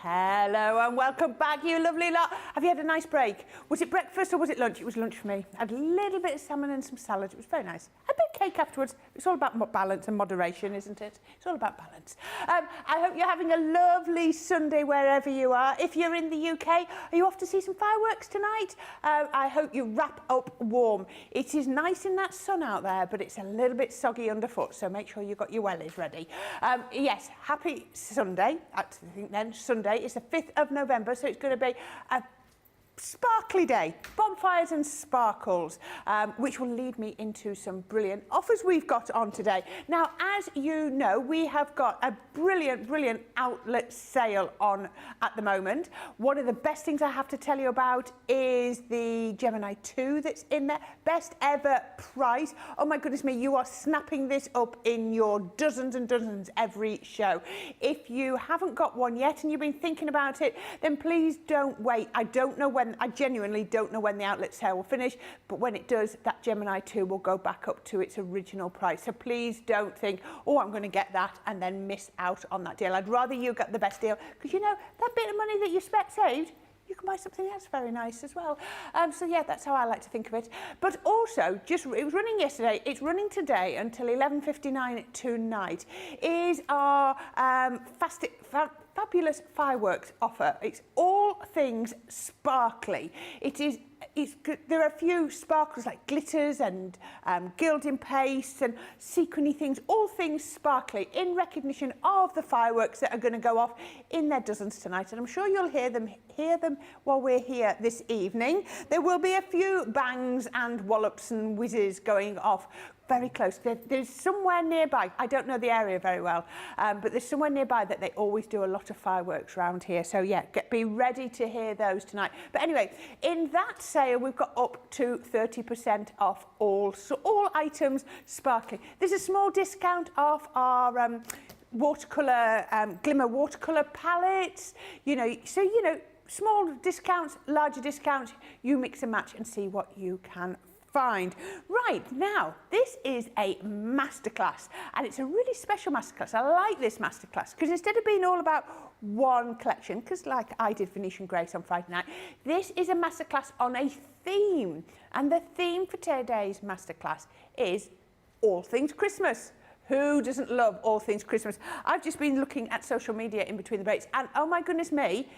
Hello and welcome back, you lovely lot. Have you had a nice break? Was it breakfast or was it lunch? It was lunch for me. I had a little bit of salmon and some salad. It was very nice. A bit of cake afterwards. It's all about balance and moderation, isn't it? It's all about balance. I hope you're having a lovely Sunday wherever you are. If you're in the UK, are you off to see some fireworks tonight? I hope you wrap up warm. It is nice in that sun out there, but it's a little bit soggy underfoot, so make sure you've got your wellies ready. Yes, happy Sunday. I think then Sunday is the 5th of November, so it's going to be a sparkly day, bonfires and sparkles, which will lead me into some brilliant offers we've got on today. Now, as you know, we have got a brilliant outlet sale on at the moment. One of the best things I have to tell you about is the Gemini 2 that's in there. Best ever price. Oh my goodness me, you are snapping this up in your dozens and dozens every show. If you haven't got one yet and you've been thinking about it, then please don't wait. I genuinely don't know when the outlet sale will finish, but when it does, that Gemini 2 will go back up to its original price. So please don't think, oh, I'm going to get that and then miss out on that deal. I'd rather you get the best deal, because you know, that bit of money that you saved, you can buy something else very nice as well. So yeah, that's how I like to think of it. But also, it was running yesterday, it's running today until 11:59 tonight, is our fabulous fireworks offer. It's all things sparkly. There are a few sparkles like glitters and gilding pastes and sequiny things, all things sparkly in recognition of the fireworks that are going to go off in their dozens tonight. And I'm sure you'll hear them while we're here this evening. There will be a few bangs and wallops and whizzes going off very close. There's somewhere nearby, I don't know the area very well, but there's somewhere nearby that they always do a lot of fireworks around here. So yeah, be ready to hear those tonight. But anyway, in that sale, we've got up to 30% off all items sparkly. There's a small discount off our watercolour, glimmer watercolour palettes, small discounts, larger discounts, you mix and match and see what you can find. Right, now, this is a masterclass, and it's a really special masterclass. I like this masterclass because instead of being all about one collection, because like I did Venetian Grace on Friday night, this is a masterclass on a theme, and the theme for today's masterclass is all things Christmas. Who doesn't love all things Christmas? I've just been looking at social media in between the breaks, and oh my goodness me,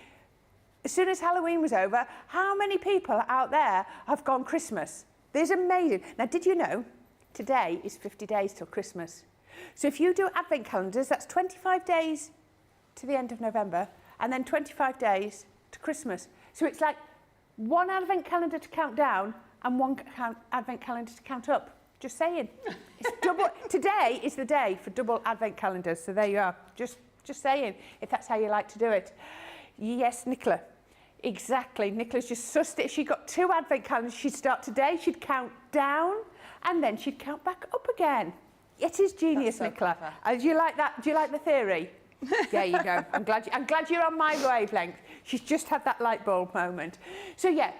as soon as Halloween was over, how many people out there have gone Christmas? There's amazing. Now, did you know today is 50 days till Christmas? So if you do advent calendars, that's 25 days to the end of November and then 25 days to Christmas. So it's like one advent calendar to count down and one advent calendar to count up. Just saying. It's double. Today is the day for double advent calendars. So there you are. Just saying, if that's how you like to do it. Yes, Nicola. Exactly. Nicola's just sussed it. She got 2 advent calendars. She'd start today, she'd count down, and then she'd count back up again. It is genius, so Nicola. Do you like that? Do you like the theory? There you go. I'm glad you're on my wavelength. She's just had that light bulb moment. So yeah,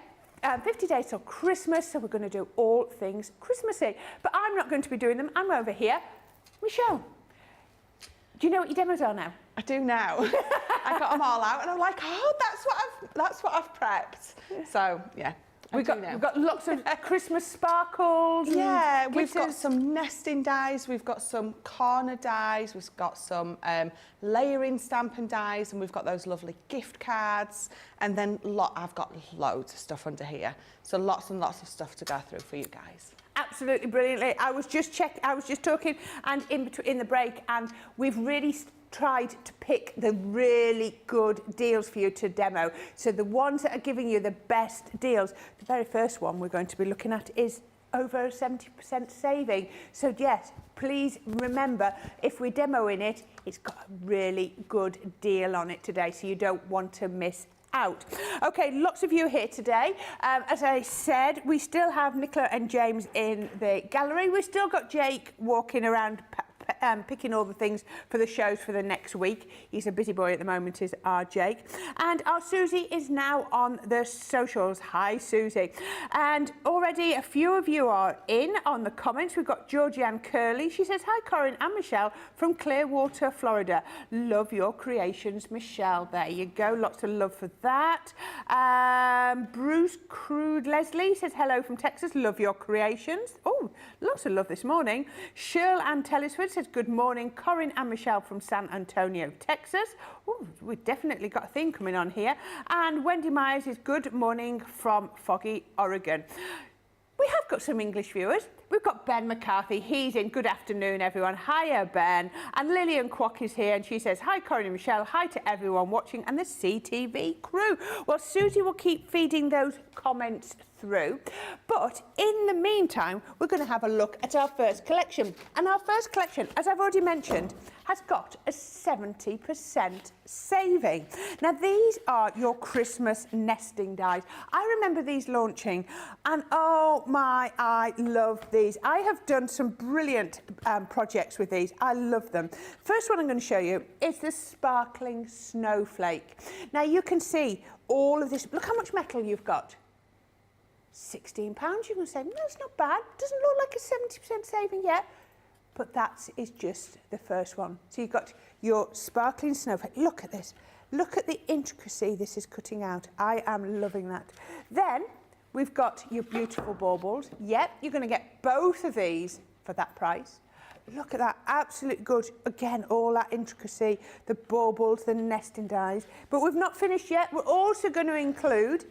50 days till Christmas, so we're going to do all things Christmassy. But I'm not going to be doing them. I'm over here. Michelle, do you know what your demos are now? I do now. I got them all out and I'm like, oh, that's what I've prepped. So yeah, we've got lots of Christmas sparkles. Yeah, we've got some nesting dies, we've got some corner dies, we've got some layering stamping dies, and we've got those lovely gift cards. And then I've got loads of stuff under here. So lots and lots of stuff to go through for you guys. Absolutely brilliantly. I was just talking and in the break, and we've really tried to pick the really good deals for you to demo. So the ones that are giving you the best deals, the very first one we're going to be looking at is over 70% saving. So yes, please remember, if we're demoing it, it's got a really good deal on it today, so you don't want to miss out. Okay, lots of you here today. As I said, we still have Nicola and James in the gallery. We've still got Jake walking around picking all the things for the shows for the next week. He's a busy boy at the moment, is our Jake. And our Susie is now on the socials. Hi, Susie. And already a few of you are in on the comments. We've got Georgianne Curley. She says, hi, Corrine and Michelle from Clearwater, Florida. Love your creations, Michelle. There you go. Lots of love for that. Bruce Crude Leslie says, hello from Texas. Love your creations. Oh, lots of love this morning. Shirl Ann Tellisford says, good morning, Corrine and Michelle from San Antonio, Texas. Oh, we've definitely got a theme coming on here. And Wendy Myers is good morning from Foggy, Oregon. We have got some English viewers. We've got Ben McCarthy. He's in. Good afternoon, everyone. Hiya, Ben. And Lillian Kwok is here, and she says, hi, Corrine and Michelle. Hi to everyone watching and the CTV crew. Well, Susie will keep feeding those comments through. But in the meantime, we're going to have a look at our first collection. And our first collection, as I've already mentioned, has got a 70% saving. Now, these are your Christmas nesting dies. I remember these launching, and oh my, I love these. I have done some brilliant projects with these. I love them. First one I'm going to show you is the sparkling snowflake. Now, you can see all of this. Look how much metal you've got. £16. You can say, no, it's not bad. Doesn't look like a 70% saving yet. But that is just the first one. So you've got your sparkling snowflake. Look at this. Look at the intricacy this is cutting out. I am loving that. Then we've got your beautiful baubles. Yep, you're going to get both of these for that price. Look at that, absolute good. Again, all that intricacy, the baubles, the nesting dies. But we've not finished yet. We're also going to include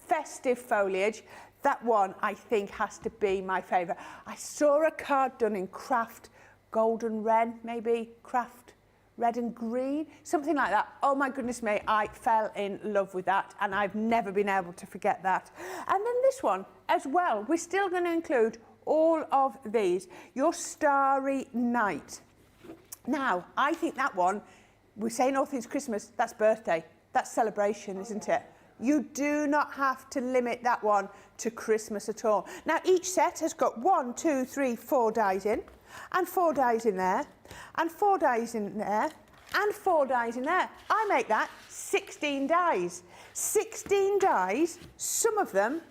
festive foliage. That one, I think, has to be my favourite. I saw a card done in craft golden red, maybe craft red and green, something like that. Oh my goodness me, I fell in love with that, and I've never been able to forget that. And then this one as well, we're still going to include all of these. Your Starry Night. Now, I think that one, we're saying all things Christmas, that's birthday, that's celebration, isn't it? You do not have to limit that one to Christmas at all. Now, each set has got 1, 2, 3, 4 dies in, and 4 dies in there, and 4 dies in there, and 4 dies in there. I make that 16 dies. 16 dies, some of them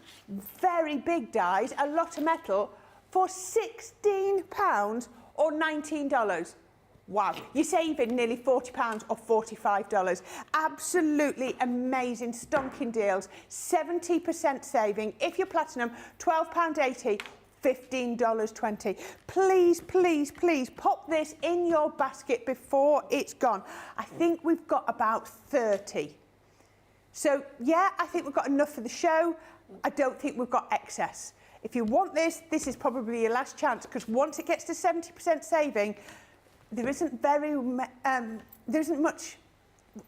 very big dies, a lot of metal, for £16 or $19. Wow, you're saving nearly £40 or $45. Absolutely amazing, stonking deals. 70% saving. If you're platinum, £12.80, $15.20. Please, please, please pop this in your basket before it's gone. I think we've got about 30. So, yeah, I think we've got enough for the show. I don't think we've got excess. If you want this, this is probably your last chance, because once it gets to 70% saving, there isn't much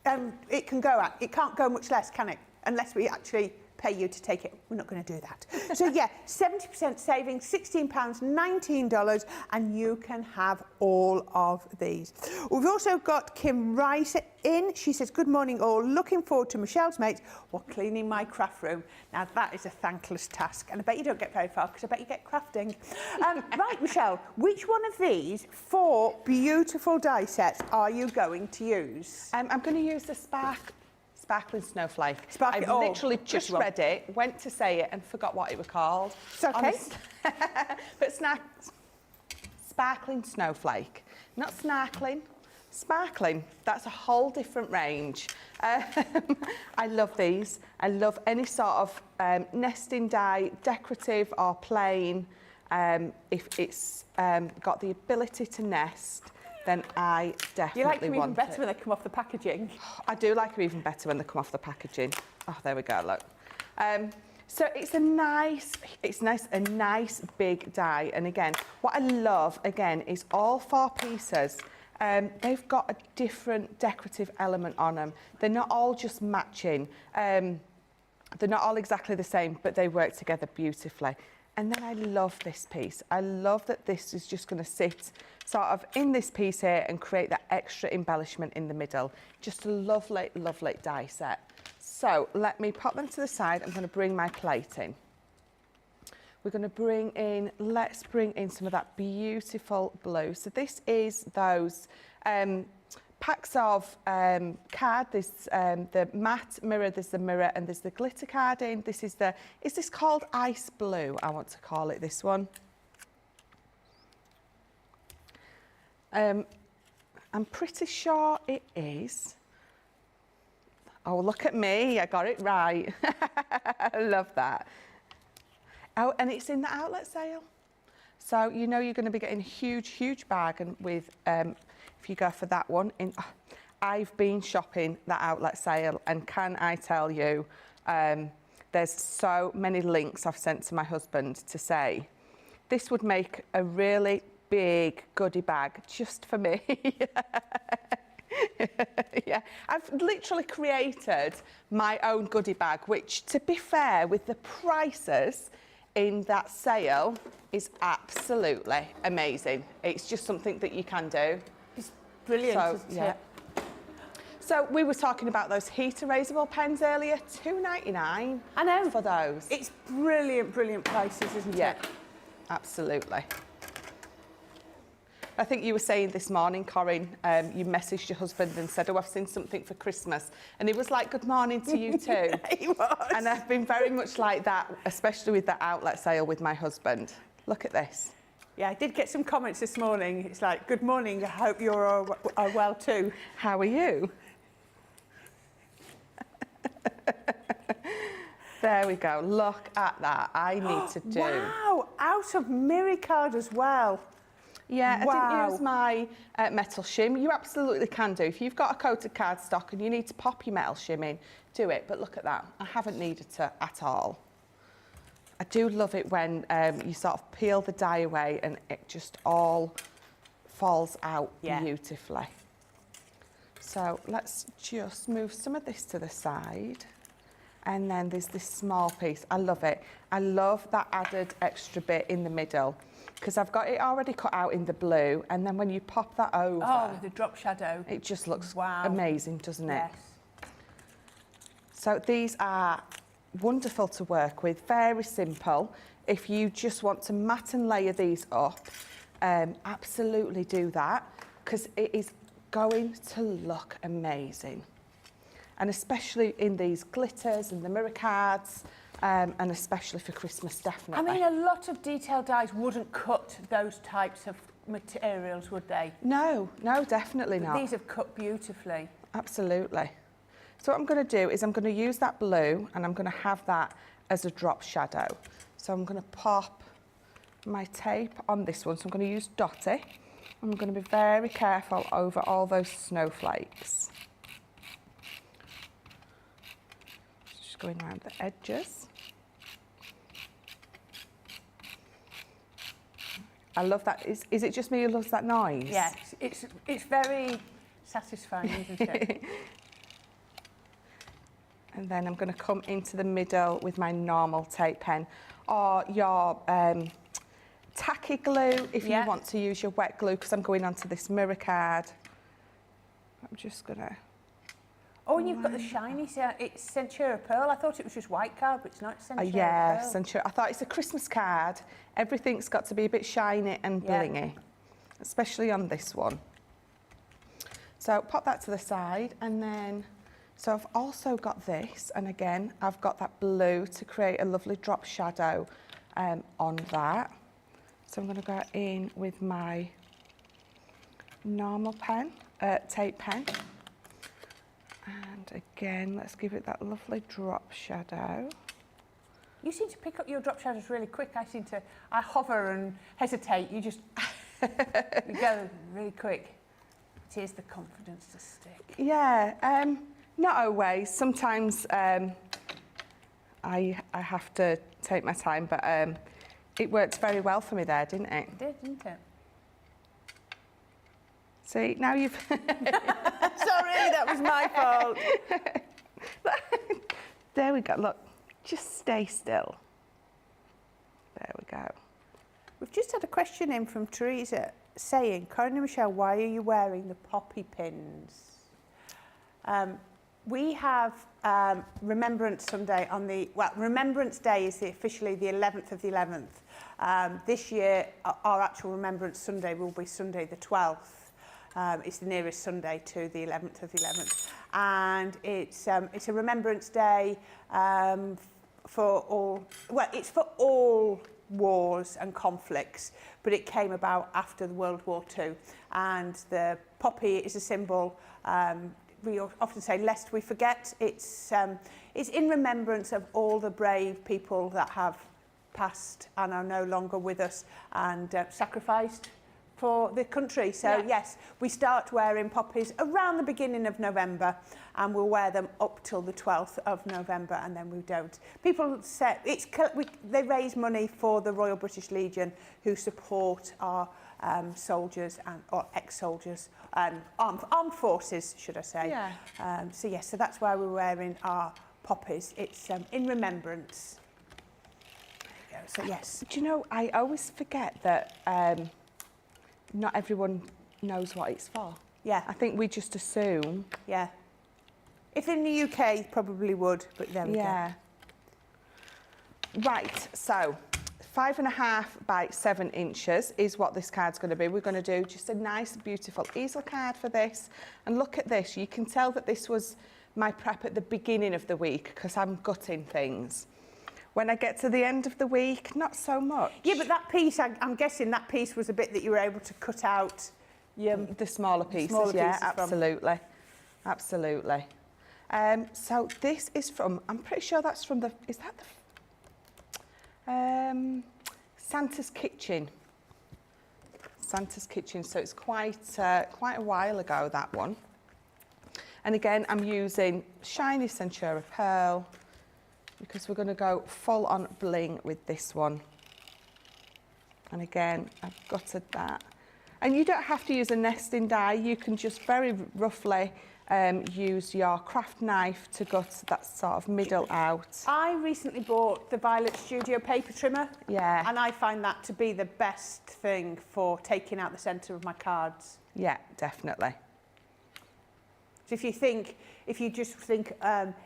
it can go at. It can't go much less, can it? Unless we actually pay you to take it. We're not going to do that. So yeah, 70% saving, £16, $19, and you can have all of these. We've also got Kim Rice in. She says, good morning all. Looking forward to Michelle's mates while cleaning my craft room. Now that is a thankless task, and I bet you don't get very far because I bet you get crafting. Right, Michelle, which one of these 4 beautiful die sets are you going to use? I'm going to use the Sparkling Snowflake. I've literally just read it, went to say it, and forgot what it was called. It's okay. But Sparkling Snowflake. Not snarkling, sparkling. That's a whole different range. I love these. I love any sort of nesting die, decorative or plain. If it's got the ability to nest, then I definitely want it. You like them even better when they come off the packaging. I do like them even better when they come off the packaging. Oh, there we go, look. So it's a nice big die. And again, what I love, again, is all 4 pieces. They've got a different decorative element on them. They're not all just matching. They're not all exactly the same, but they work together beautifully. And then I love this piece. I love that this is just going to sit sort of in this piece here and create that extra embellishment in the middle. Just a lovely, lovely die set. So let me pop them to the side. I'm going to bring my plate in. we're going to let's bring in some of that beautiful blue. So this is those packs of card. There's the matte mirror, there's the mirror, and there's the glitter card in. This is this called Ice Blue? I want to call it this one. I'm pretty sure it is. Oh, look at me, I got it right. I love that. Oh, and it's in the outlet sale. So you know you're going to be getting a huge, huge bargain with, if you go for that one. I've been shopping that outlet sale, and can I tell you, there's so many links I've sent to my husband to say, this would make a really big goodie bag just for me. Yeah, I've literally created my own goodie bag, which, to be fair, with the prices in that sale, is absolutely amazing. It's just something that you can do. It's brilliant, isn't it? So we were talking about those heat erasable pens earlier, £2.99. I know. For those. It's brilliant, brilliant prices, isn't it? Yeah, absolutely. I think you were saying this morning, Corrine, you messaged your husband and said, oh, I've seen something for Christmas. And he was like, good morning to you too. He was. And I've been very much like that, especially with the outlet sale with my husband. Look at this. Yeah, I did get some comments this morning. It's like, good morning, I hope you're are well too. How are you? There we go. Look at that. I need to do. Wow, out of mirror card as well. Yeah, wow. I didn't use my metal shim. You absolutely can do. If you've got a coated cardstock and you need to pop your metal shim in, do it. But look at that. I haven't needed to at all. I do love it when you sort of peel the die away and it just all falls out beautifully. So let's just move some of this to the side. And then there's this small piece. I love it. I love that added extra bit in the middle, because I've got it already cut out in the blue, and then when you pop that over... Oh, with the drop shadow. It just looks wow. amazing, doesn't it? Yes. So these are wonderful to work with, very simple. If you just want to mat and layer these up, absolutely do that, because it is going to look amazing. And especially in these glitters and the mirror cards, and especially for Christmas, definitely. I mean, a lot of detail dies wouldn't cut those types of materials, would they? No, no, definitely But not. these have cut beautifully. Absolutely. So what I'm going to do is I'm going to use that blue, and I'm going to have that as a drop shadow. So I'm going to pop my tape on this one. So I'm going to use Dotty. I'm going to be very careful over all those snowflakes. Just going around the edges. I love that. Is it just me who loves that noise? Yes, it's very satisfying, isn't it? And then I'm going to come into the middle with my normal tape pen, or your tacky glue if you want to use your wet glue, because I'm going onto this mirror card. I'm just going to... Oh, and you've got the shiny, it's Centura Pearl. I thought it was just white card, but it's not Centura yeah, Pearl. Centura. I thought it's a Christmas card. Everything's got to be a bit shiny and blingy, especially on this one. So pop that to the side, and then... So I've also got this, and again, I've got that blue to create a lovely drop shadow on that. So I'm going to go in with my normal pen, tape pen. And again, let's give it that lovely drop shadow. You seem to pick up your drop shadows really quick. I hover and hesitate. You just you go really quick. But here's the confidence to stick. Yeah, not always. Sometimes I have to take my time, but it worked very well for me there, didn't it? It did, didn't it? See, now you've... Sorry, that was my fault. There we go, look, just stay still. There we go. We've just had a question in from Teresa saying, Corrine and Michelle, why are you wearing the poppy pins? We have Remembrance Sunday on the, well, Remembrance Day is officially the 11th of the 11th. This year, our actual Remembrance Sunday will be Sunday the 12th. It's the nearest Sunday to the 11th of the 11th. And it's a Remembrance Day for all, well, it's for all wars and conflicts, but it came about after the World War II. And the poppy is a symbol, we often say, lest we forget. It's in remembrance of all the brave people that have passed and are no longer with us and sacrificed for the country. So Yeah. yes, we start wearing poppies around the beginning of November, and we'll wear them up till the 12th of November, and then we don't. People say they raise money for the Royal British Legion, who support our soldiers or ex-soldiers, armed forces, should I say. Yeah. So yes, so that's why we're wearing our poppies. It's in remembrance. There you go. So yes. Do you know, I always forget that not everyone knows what it's for. Yeah. I think we just assume. Yeah. If in the UK, probably would, but there we Yeah. Right, so 5.5 by 7 inches is what this card's going to be. We're going to do just a nice, beautiful easel card for this. And look at this. You can tell that this was my prep at the beginning of the week because I'm gutting things. When I get to the end of the week, not so much. Yeah, but that piece, I'm guessing that piece was a bit that you were able to cut out. The smaller pieces, smaller yeah, pieces from. absolutely. Absolutely. So this is from, I'm pretty sure that's from the, is that the, Santa's Kitchen. Santa's Kitchen, so it's quite a while ago, that one. And again, I'm using shiny Centura Pearl because we're going to go full on bling with this one. And again, I've gutted that. And you don't have to use a nesting die, you can just very roughly use your craft knife to gut that sort of middle out. I recently bought the Violet Studio paper trimmer. Yeah. And I find that to be the best thing for taking out the centre of my cards. Yeah, definitely. So if you just think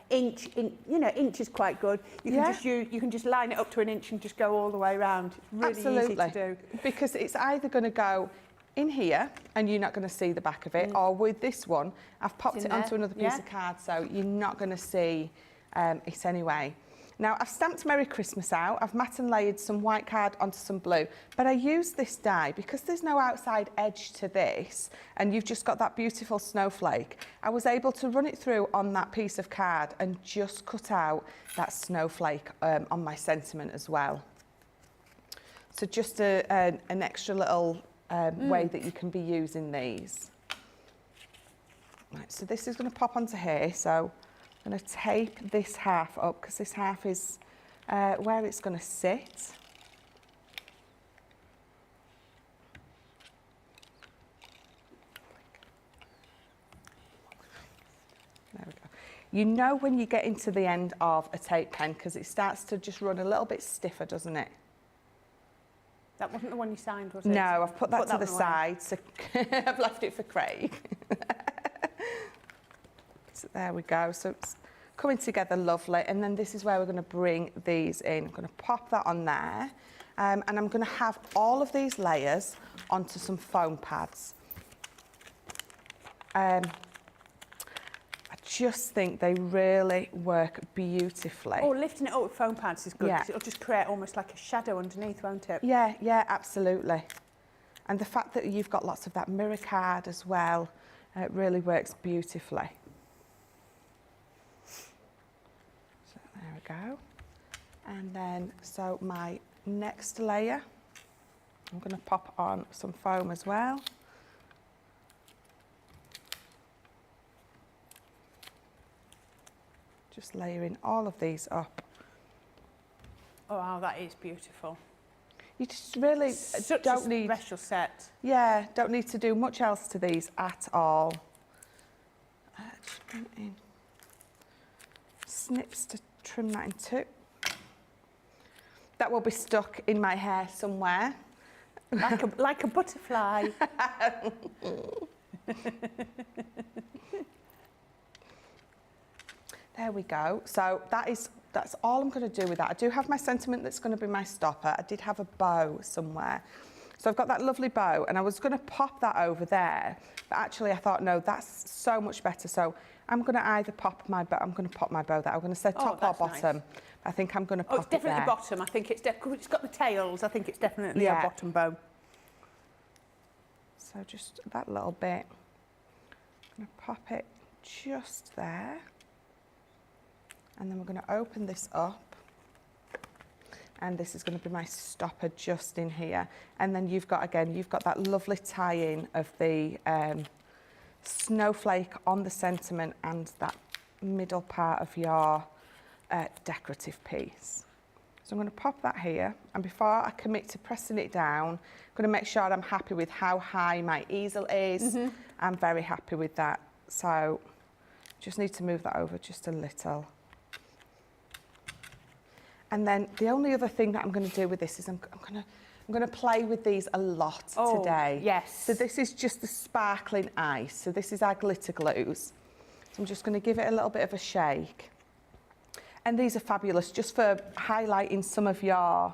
inch, inch is quite good. You can just line it up to an inch and just go all the way around. It's really Absolutely. easy to do. Because it's either going to go in here and you're not going to see the back of it, or with this one, I've popped it onto another piece of card, so you're not going to see it anyway. Now, I've stamped Merry Christmas out. I've matte and layered some white card onto some blue, but I used this die because there's no outside edge to this, and you've just got that beautiful snowflake. I was able to run it through on that piece of card and just cut out that snowflake on my sentiment as well. So just an extra little way that you can be using these. Right, so this is going to pop onto here, so I'm going to tape this half up because this half is where it's going to sit. There we go. You know when you get into the end of a tape pen because it starts to just run a little bit stiffer, doesn't it? That wasn't the one you signed, was it? No, I've put that to the one away. side, so I've left it for Craig. So there we go. So it's coming together lovely. And then this is where we're going to bring these in. I'm going to pop that on there. And I'm going to have all of these layers onto some foam pads. I just think they really work beautifully. Oh, lifting it up with foam pads is good Yeah. because it'll just create almost like a shadow underneath, won't it? Yeah, yeah, absolutely. And the fact that you've got lots of that mirror card as well, it really works beautifully. So there we go. And then, so my next layer, I'm going to pop on some foam as well. Just layering all of these up. Oh, wow, that is beautiful. You just really Such don't a need, special set. yeah, don't need to do much else to these at all. Just bring in snips to trim that in two. That will be stuck in my hair somewhere. Like a butterfly. There we go. So that's all I'm going to do with that. I do have my sentiment that's going to be my stopper. I did have a bow somewhere. So I've got that lovely bow, and I was going to pop that over there, but actually I thought, no, that's so much better. So I'm going to either pop my bow, I'm going to pop my bow there. I'm going to say top or bottom. Nice. I think I'm going to pop it there. It's definitely bottom. I think it's got the tails. I think it's definitely a bottom bow. So just that little bit. I'm going to pop it just there. And then we're going to open this up. And this is going to be my stopper just in here. And then you've got that lovely tie-in of the snowflake on the sentiment and that middle part of your decorative piece. So I'm going to pop that here. And before I commit to pressing it down, I'm going to make sure I'm happy with how high my easel is. I'm very happy with that. So just need to move that over just a little. And then the only other thing that I'm going to do with this is I'm going to play with these a lot today. Yes. So this is just the sparkling ice. So this is our glitter glues. So I'm just going to give it a little bit of a shake. And these are fabulous just for highlighting some of your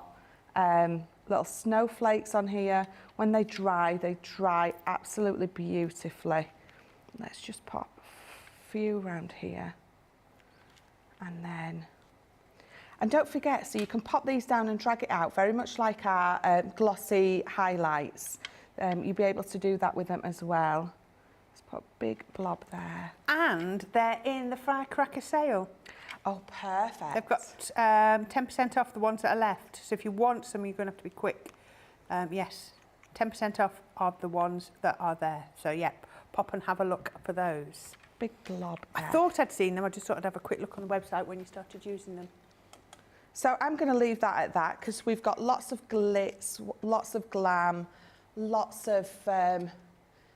little snowflakes on here. When they dry absolutely beautifully. Let's just pop a few around here. And then... And don't forget, so you can pop these down and drag it out, very much like our glossy highlights. You'll be able to do that with them as well. Let's put a big blob there. And they're in the firecracker sale. Oh, perfect. They've got 10% off the ones that are left. So if you want some, you're going to have to be quick. Yes, 10% off of the ones that are there. So, yeah, pop and have a look for those. Big blob there. I thought I'd seen them. I just thought I'd have a quick look on the website when you started using them. So I'm going to leave that at that because we've got lots of glitz, lots of glam, lots of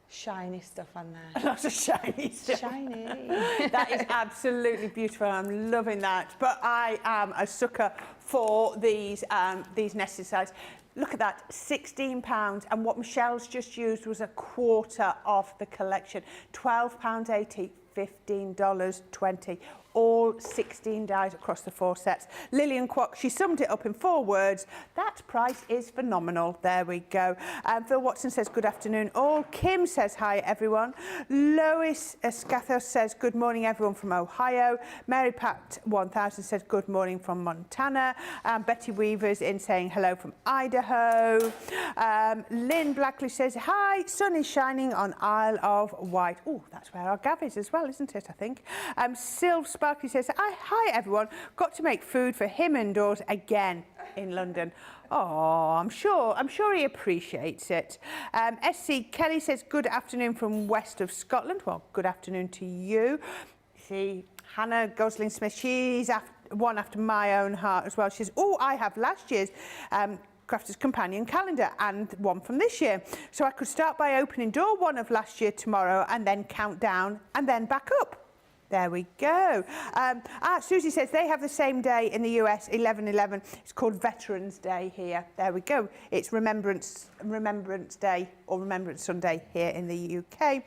shiny stuff on there. Lots of shiny stuff. Shiny. That is absolutely beautiful. I'm loving that. But I am a sucker for these nested sides. Look at that, £16. And what Michelle's just used was a quarter of the collection. £12.80, $15.20. All 16 dies across the 4 sets. Lillian Kwok, she summed it up in 4 words. That price is phenomenal. There we go. Phil Watson says, good afternoon all. Kim says, hi, everyone. Lois Escathos says, good morning, everyone from Ohio. Mary Pat 1000 says, good morning from Montana. Betty Weaver's in saying hello from Idaho. Lynn Blackley says, hi, sun is shining on Isle of Wight. Oh, that's where our Gav is as well, isn't it, I think. Sylv Sparky says, hi everyone, got to make food for him indoors again in London. Oh, I'm sure he appreciates it. SC Kelly says, good afternoon from west of Scotland. Well, good afternoon to you. See, Hannah Gosling Smith, she's one after my own heart as well. She says, oh, I have last year's Crafter's Companion calendar and one from this year. So I could start by opening door 1 of last year tomorrow and then count down and then back up. There we go. Susie says they have the same day in the US, 11/11. It's called Veterans Day here. There we go. It's Remembrance Day or Remembrance Sunday here in the UK.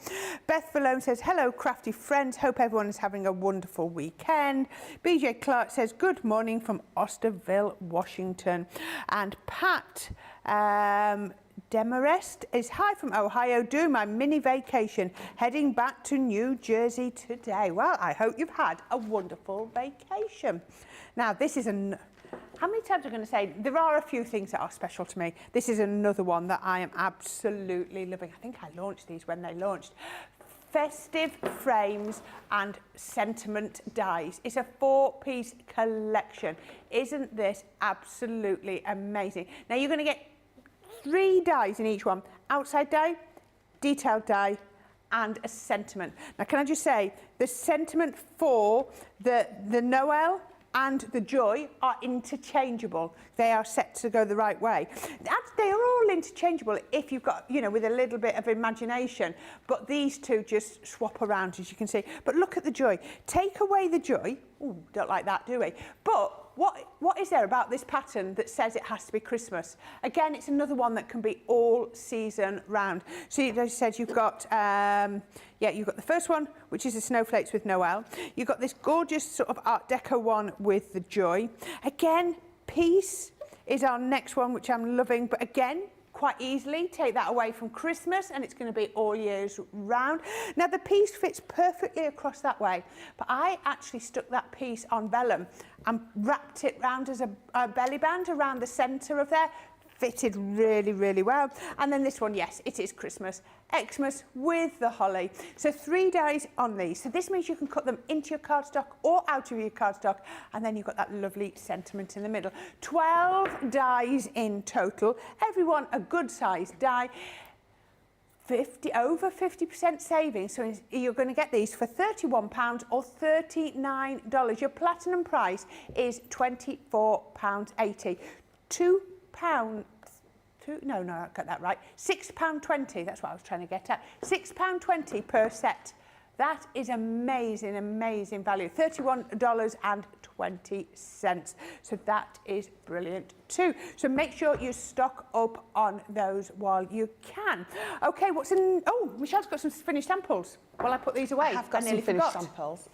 Beth Valone says, hello, crafty friends. Hope everyone is having a wonderful weekend. BJ Clark says, good morning from Osterville, Washington. And Pat Demarest is hi from Ohio, doing my mini vacation, heading back to New Jersey today. Well, I hope you've had a wonderful vacation. Now, this is how many times am I going to say, there are a few things that are special to me. This is another one that I am absolutely loving. I think I launched these when they launched. Festive frames and sentiment dies. It's a 4-piece collection. Isn't this absolutely amazing? Now, you're going to get 3 dies in each one, outside die, detailed die, and a sentiment. Now, can I just say, the sentiment for the Noel and the Joy are interchangeable. They are set to go the right way. They are all interchangeable if you've got, with a little bit of imagination, but these two just swap around, as you can see. But look at the Joy. Take away the Joy. Ooh, don't like that, do we? But what is there about this pattern that says it has to be Christmas? Again, it's another one that can be all season round. So as I said, you've got, you've got the first one, which is the snowflakes with Noel. You've got this gorgeous sort of Art Deco one with the joy. Again, peace is our next one, which I'm loving, but again, quite easily take that away from Christmas and it's going to be all years round. Now the piece fits perfectly across that way, but I actually stuck that piece on vellum and wrapped it round as a belly band around the centre of there. Fitted really, really well. And then this one, yes, it is Christmas. Xmas with the holly. So 3 days on these. So this means you can cut them into your cardstock or out of your cardstock, and then you've got that lovely sentiment in the middle. 12 dies in total. Everyone a good sized die. Over 50% savings, so you're going to get these for £31 or $39. Your platinum price is £24.80. No, I got that right. £6.20, that's what I was trying to get at. £6.20 per set. That is amazing, amazing value. $31.20. So that is brilliant too. So make sure you stock up on those while you can. Okay, what's in... Oh, Michelle's got some finished samples. Well, I put these away. I have got some finished samples.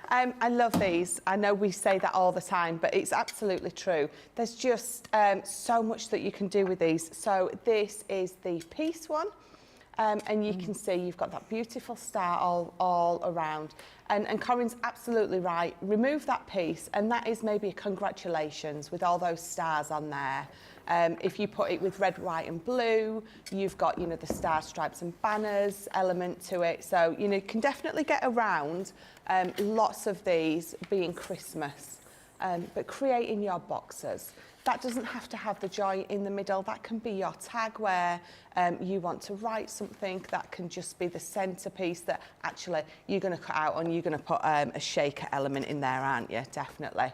I love these. I know we say that all the time, but it's absolutely true. There's just so much that you can do with these. So this is the piece one. And you can see you've got that beautiful star all around. And Corrine's absolutely right. Remove that piece, and that is maybe a congratulations with all those stars on there. If you put it with red, white and blue, you've got, you know, the star stripes and banners element to it. So, you know, you can definitely get around lots of these being Christmas, but creating your boxes. That doesn't have to have the joy in the middle. That can be your tag where you want to write something. That can just be the centerpiece that actually you're going to cut out, and you're going to put a shaker element in there, aren't you? Definitely.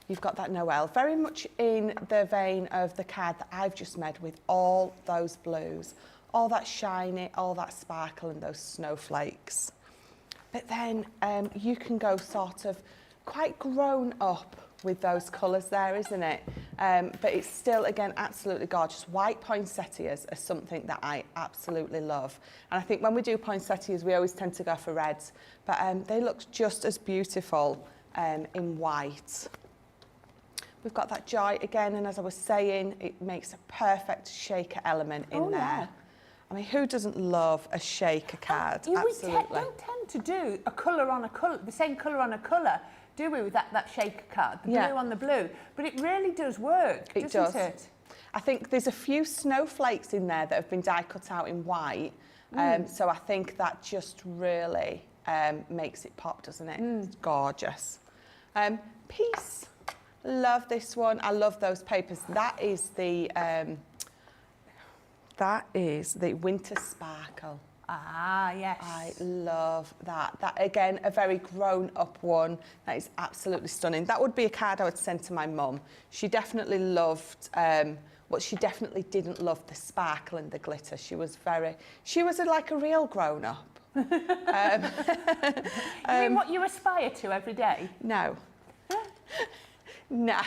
You've got that Noel, very much in the vein of the card that I've just made with all those blues, all that shiny, all that sparkle and those snowflakes. But then you can go sort of quite grown up with those colours there, isn't it? But it's still, again, absolutely gorgeous. White poinsettias are something that I absolutely love. And I think when we do poinsettias, we always tend to go for reds, but they look just as beautiful in white. We've got that joy again, and as I was saying, it makes a perfect shaker element in there. Yeah. I mean, who doesn't love a shaker card? Absolutely. We don't tend to do a colour on a colour, the same colour on a colour, do we, with that shaker card, the blue on the blue? But it really does work, doesn't it? I think there's a few snowflakes in there that have been die cut out in white, so I think that just really makes it pop, doesn't it? It's gorgeous. Peace. Love this one. I love those papers. That is the winter sparkle. Ah, yes. I love that. That, again, a very grown-up one. That is absolutely stunning. That would be a card I would send to my mum. She definitely loved, she definitely didn't love the sparkle and the glitter. She was like a real grown-up. You mean what you aspire to every day? No. No,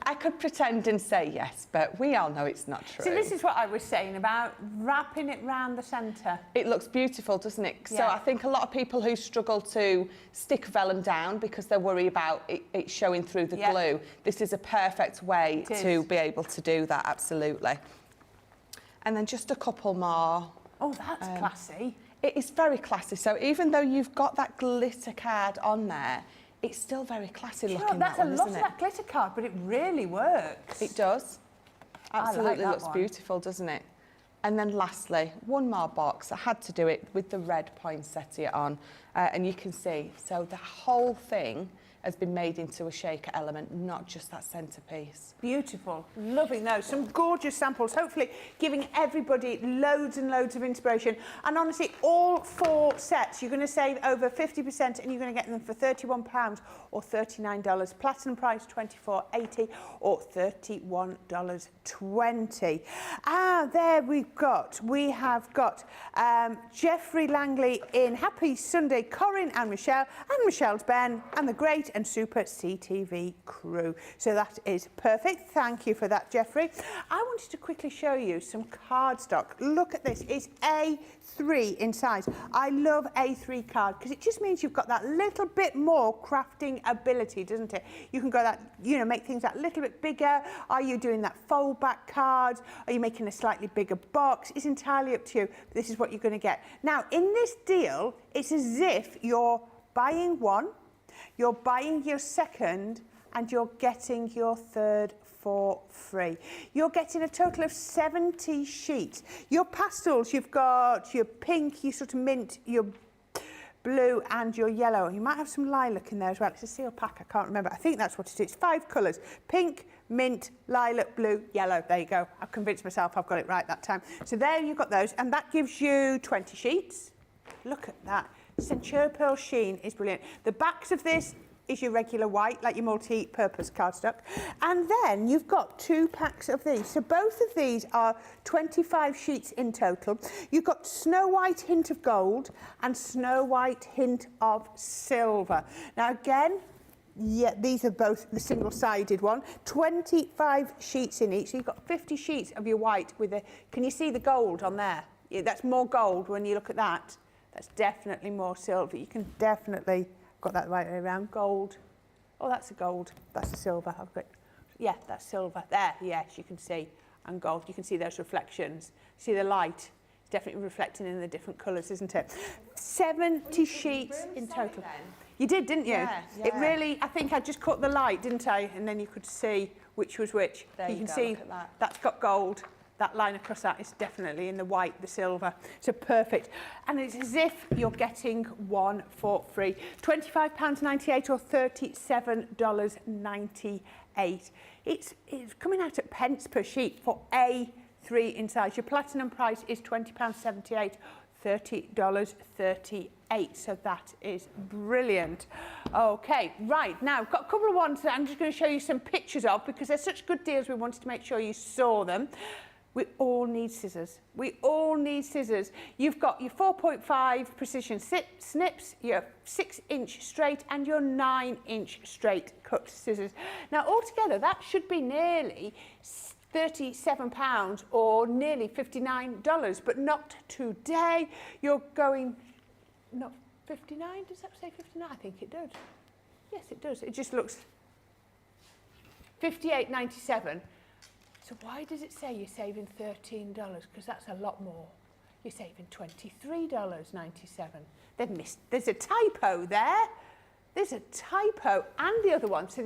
I could pretend and say yes, but we all know it's not true. See, this is what I was saying about wrapping it round the centre. It looks beautiful, doesn't it? Yeah. So I think a lot of people who struggle to stick vellum down because they worry about it showing through the glue, this is a perfect way to be able to do that, absolutely. And then just a couple more. Oh, that's classy. It is very classy. So even though you've got that glitter card on there, it's still very classy looking, that's a lot of that glitter card, but it really works. It does. Absolutely looks one. beautiful, doesn't it? And then lastly, one more box. I had to do it with the red poinsettia on. And you can see, so the whole thing has been made into a shaker element, not just that centerpiece. Beautiful. Loving those. Some gorgeous samples, hopefully giving everybody loads and loads of inspiration. And honestly, all 4 sets, you're going to save over 50%, and you're going to get them for £31 or $39. Platinum price $24.80 or $31.20. There we have got Jeffrey Langley in Happy Sunday, Corrine and Michelle's Ben, and the great and Super CTV crew. So that is perfect. Thank you for that, Jeffrey. I wanted to quickly show you some cardstock. Look at this. It's A3 in size. I love A3 card because it just means you've got that little bit more crafting ability, doesn't it? You can go that, you know, make things that little bit bigger. Are you doing that fold back cards? Are you making a slightly bigger box? It's entirely up to you. This is what you're going to get. Now, in this deal, it's as if you're buying one, you're buying your second, and you're getting your third for free. You're getting a total of 70 sheets. Your pastels, you've got your pink, your sort of mint, your blue and your yellow. You might have some lilac in there as well. It's a seal pack, I can't remember. I think that's what it is. It's 5 colours. Pink, mint, lilac, blue, yellow. There you go. I've convinced myself I've got it right that time. So there you've got those, and that gives you 20 sheets. Look at that. Centura Pearl Sheen is brilliant. The backs of this is your regular white, like your multi-purpose cardstock. And then you've got 2 packs of these. So both of these are 25 sheets in total. You've got Snow White Hint of Gold and Snow White Hint of Silver. Now again, yeah, these are both the single-sided one. 25 sheets in each. So you've got 50 sheets of your white with a... Can you see the gold on there? Yeah, that's more gold when you look at that. That's definitely more silver. You can definitely... Got that the right way around. Gold. Oh, that's a gold. That's a silver. I've got, yeah, that's silver. There, yes, you can see. And gold. You can see those reflections. See the light? It's definitely reflecting in the different colours, isn't it? 70 sheets in total. You did, didn't you? Yeah, yeah. It really, I think I just caught the light, didn't I? And then you could see which was which. There you can go, see look at that. That's got gold. That line across that is definitely in the white, the silver. So perfect. And it's as if you're getting one for free. £25.98 or $37.98. It's coming out at pence per sheet for A3 in size. Your platinum price is £20.78, $30.38. So that is brilliant. Okay, right, now I've got a couple of ones that I'm just going to show you some pictures of because they're such good deals, we wanted to make sure you saw them. We all need scissors. We all need scissors. You've got your 4.5 precision snips, your 6-inch straight and your 9-inch straight cut scissors. Now altogether that should be nearly £37 or nearly $59, but not today. You're going, not 59, does that say 59? I think it does. Yes, it does. It just looks $58.97. So why does it say you're saving $13? Because that's a lot more. You're saving $23.97. They've missed. There's a typo there. There's a typo. And the other one. So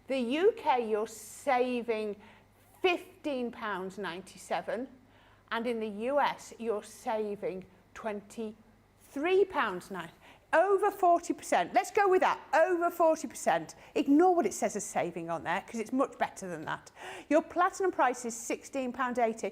the UK, you're saving £15.97. And in the US, you're saving £23.97. Over 40%. Let's go with that. Over 40%. Ignore what it says as saving on there because it's much better than that. Your platinum price is £16.80.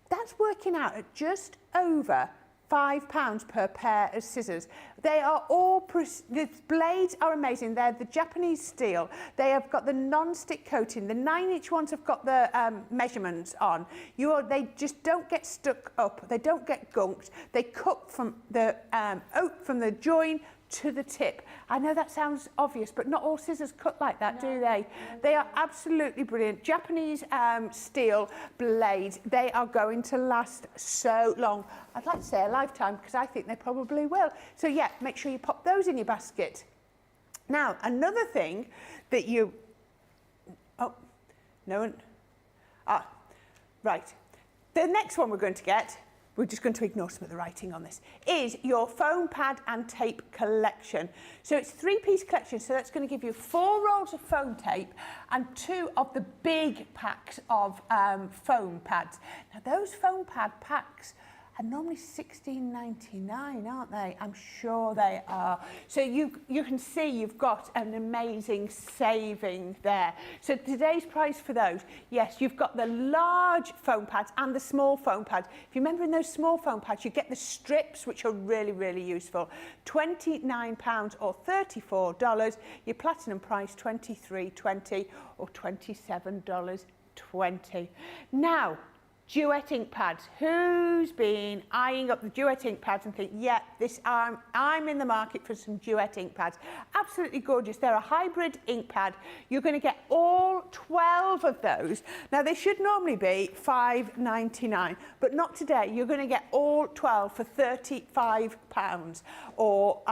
That's working out at just over £5 per pair of scissors. They are all, the blades are amazing. They're the Japanese steel. They have got the non-stick coating. The 9-inch ones have got the measurements on. They just don't get stuck up. They don't get gunked. They cut from the join to the tip. I know that sounds obvious, but not all scissors cut like that, do they? They are absolutely brilliant. Japanese steel blades, they are going to last so long. I'd like to say a lifetime, because I think they probably will. So yeah, make sure you pop those in your basket. Now, another thing that you... Oh, no one... Ah, right. The next one we're going to get, we're just going to ignore some of the writing on this, is your foam pad and tape collection. So it's a 3-piece collection, so that's going to give you 4 rolls of foam tape and 2 of the big packs of foam pads. Now those foam pad packs are normally $16.99, aren't they? I'm sure they are. So you can see you've got an amazing saving there. So today's price for those, yes, you've got the large foam pads and the small foam pads. If you remember in those small foam pads, you get the strips, which are really, really useful. £29 or $34. Your platinum price, $23.20 or $27.20. Now, Duet ink pads. Who's been eyeing up the Duet ink pads and think, yeah, I'm in the market for some Duet ink pads? Absolutely gorgeous. They're a hybrid ink pad. You're going to get all 12 of those. Now, they should normally be £5.99, but not today. You're going to get all 12 for £35 or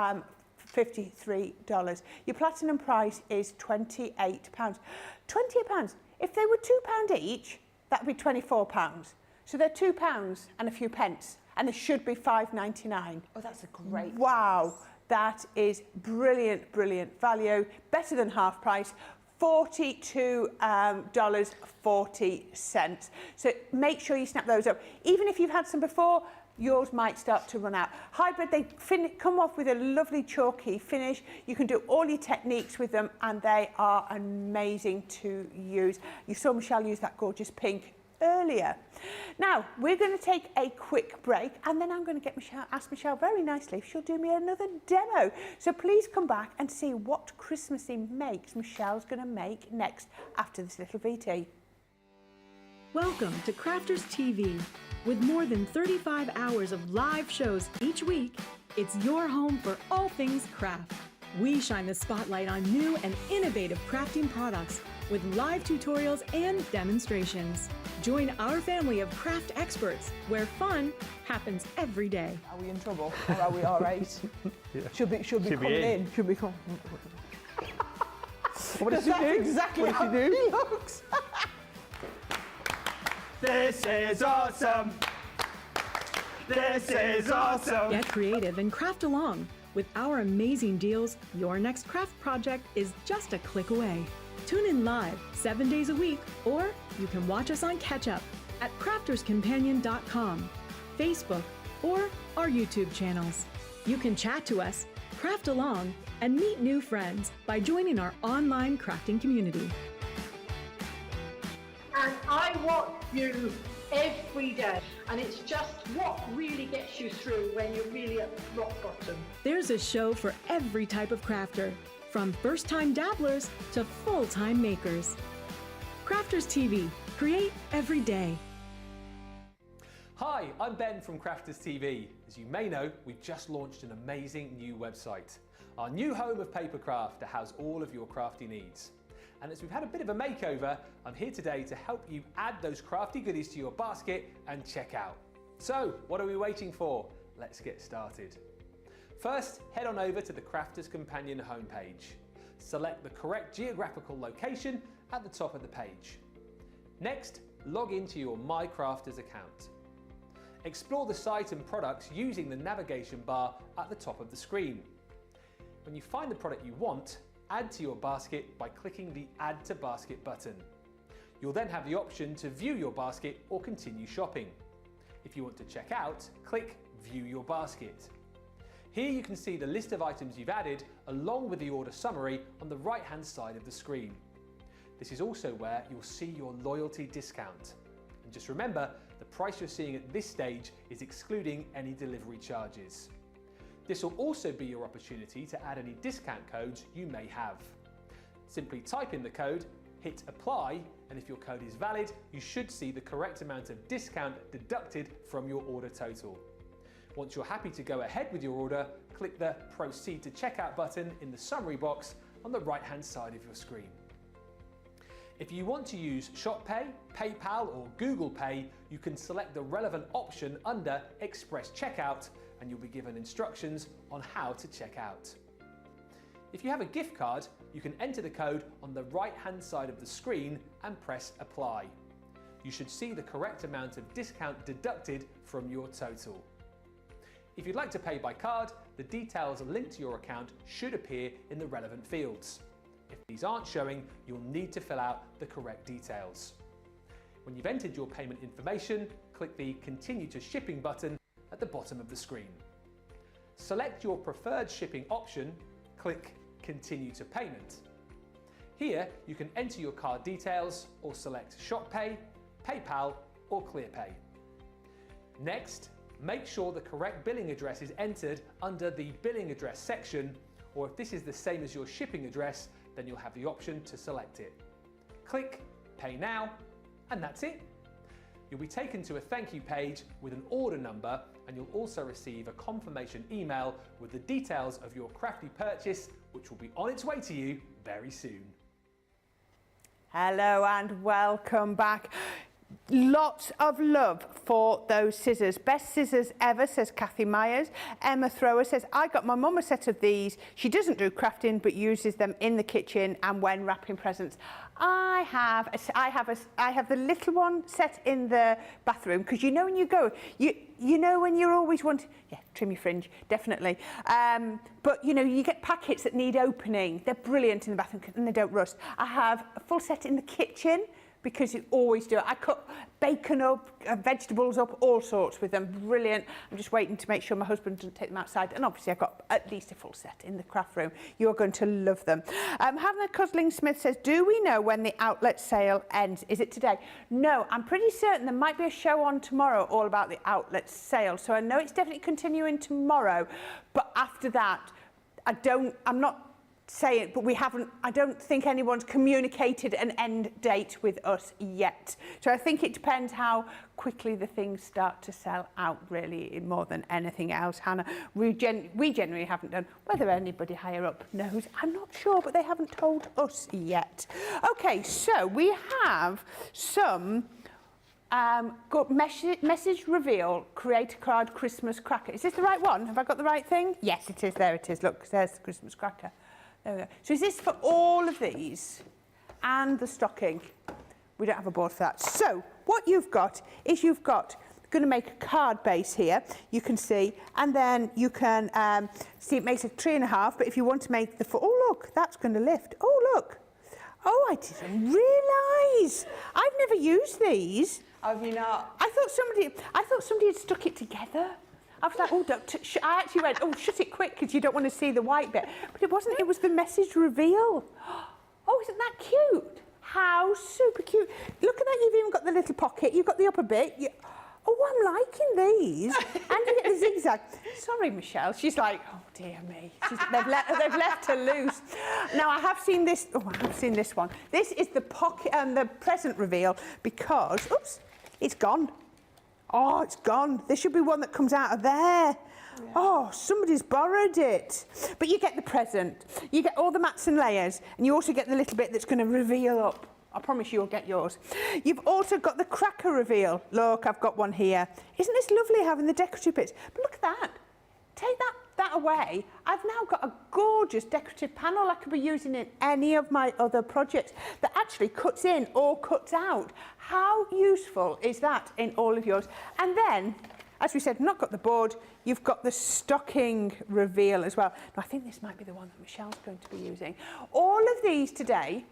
$53. Your platinum price is £28. £28. If they were £2 each, that would be £24. So they're £2 and a few pence, and they should be £5.99. Oh, that's a great Wow, price. that is brilliant, brilliant value. Better than half price. $42.40. So make sure you snap those up. Even if you've had some before, yours might start to run out. Hybrid, they come off with a lovely chalky finish. You can do all your techniques with them, and they are amazing to use. You saw Michelle use that gorgeous pink earlier. Now, we're going to take a quick break, and then I'm going to ask Michelle very nicely if she'll do me another demo. So please come back and see what Christmassy makes Michelle's going to make next after this little VT. Welcome to Crafters TV. With more than 35 hours of live shows each week, it's your home for all things craft. We shine the spotlight on new and innovative crafting products with live tutorials and demonstrations. Join our family of craft experts where fun happens every day. Are we in trouble or are we all right? Yeah. Should be coming in. Should be coming. What did she do? Exactly What how did she do? he looks. This is awesome. This is awesome. Get creative and craft along. With our amazing deals, your next craft project is just a click away. Tune in live 7 days a week, or you can watch us on Catch Up at crafterscompanion.com, Facebook, or our YouTube channels. You can chat to us, craft along, and meet new friends by joining our online crafting community. And I watch you every day, and it's just what really gets you through when you're really at rock bottom. There's a show for every type of crafter, from first-time dabblers to full-time makers. Crafters TV, create every day. Hi, I'm Ben from Crafters TV. As you may know, we've just launched an amazing new website, our new home of papercraft to house all of your crafty needs. And as we've had a bit of a makeover, I'm here today to help you add those crafty goodies to your basket and check out. So, what are we waiting for? Let's get started. First, head on over to the Crafters Companion homepage. Select the correct geographical location at the top of the page. Next, log into your My Crafters account. Explore the site and products using the navigation bar at the top of the screen. When you find the product you want, add to your basket by clicking the Add to Basket button. You'll then have the option to view your basket or continue shopping. If you want to check out, click View Your Basket. Here you can see the list of items you've added along with the order summary on the right-hand side of the screen. This is also where you'll see your loyalty discount. And just remember, the price you're seeing at this stage is excluding any delivery charges. This will also be your opportunity to add any discount codes you may have. Simply type in the code, hit apply, and if your code is valid, you should see the correct amount of discount deducted from your order total. Once you're happy to go ahead with your order, click the Proceed to Checkout button in the summary box on the right-hand side of your screen. If you want to use ShopPay, PayPal or Google Pay, you can select the relevant option under Express Checkout and you'll be given instructions on how to check out. If you have a gift card, you can enter the code on the right-hand side of the screen and press Apply. You should see the correct amount of discount deducted from your total. If you'd like to pay by card, the details linked to your account should appear in the relevant fields. If these aren't showing, you'll need to fill out the correct details. When you've entered your payment information, click the Continue to Shipping button at the bottom of the screen. Select your preferred shipping option, click Continue to Payment. Here you can enter your card details or select ShopPay, PayPal or ClearPay. Next, make sure the correct billing address is entered under the billing address section, or if this is the same as your shipping address, then you'll have the option to select it. Click Pay Now, and that's it. you'll be taken to a thank you page with an order number, and you'll also receive a confirmation email with the details of your crafty purchase, which will be on its way to you very soon. Hello and welcome back. Lots of love for those scissors. Best scissors ever, says Kathy Myers. Emma Thrower says, I got my mum a set of these. She doesn't do crafting, but uses them in the kitchen and when wrapping presents. I have the little one set in the bathroom, because you know when you go, you know when you're always wanting, yeah, trim your fringe, definitely. But you know, you get packets that need opening. They're brilliant in the bathroom and they don't rust. I have a full set in the kitchen, because you always do it. I cut bacon up, vegetables up, all sorts with them. Brilliant. I'm just waiting to make sure my husband doesn't take them outside. And obviously I've got at least a full set in the craft room. You're going to love them. Hannah Cusling Smith says, do we know when the outlet sale ends? Is it today? No, I'm pretty certain there might be a show on tomorrow all about the outlet sale. So I know it's definitely continuing tomorrow. But after that, I'm not say it, but I don't think anyone's communicated an end date with us yet. So I think it depends how quickly the things start to sell out, really, more than anything else. Hannah, we generally haven't done. Whether anybody higher up knows, I'm not sure, but they haven't told us yet. Okay, so we have some got message reveal, create a card, Christmas cracker. Is this the right one? Have I got the right thing? Yes, it is. There it is. Look, there's the Christmas cracker. There we go. So is this for all of these and the stocking? We don't have a board for that. So what you've got is going to make a card base here, you can see, and then you can see it makes a 3.5, but if you want to make the 4, oh look, that's going to lift. Oh look. Oh, I didn't realise. I've never used these. Have you not? I thought somebody had stuck it together. I was like, oh, I actually went, oh, shut it quick, because you don't want to see the white bit. But it wasn't, it was the message reveal. Oh, isn't that cute? How super cute. Look at that, you've even got the little pocket, you've got the upper bit. Oh, I'm liking these. And you get the zigzag. Sorry, Michelle, she's like, oh, dear me. They've left her loose. Now, I have seen this one. This is the pocket and the present reveal, because, oops, it's gone. Oh, it's gone. There should be one that comes out of there. Yeah. Oh, somebody's borrowed it. But you get the present. You get all the mats and layers, and you also get the little bit that's going to reveal up. I promise you'll get yours. You've also got the cracker reveal. Look, I've got one here. Isn't this lovely having the decorative bits? But look at that. Take that away. I've now got a gorgeous decorative panel I could be using in any of my other projects that actually cuts in or cuts out. How useful is that in all of yours? And then, as we said, not got the board, you've got the stocking reveal as well. Now, I think this might be the one that Michelle's going to be using. All of these today,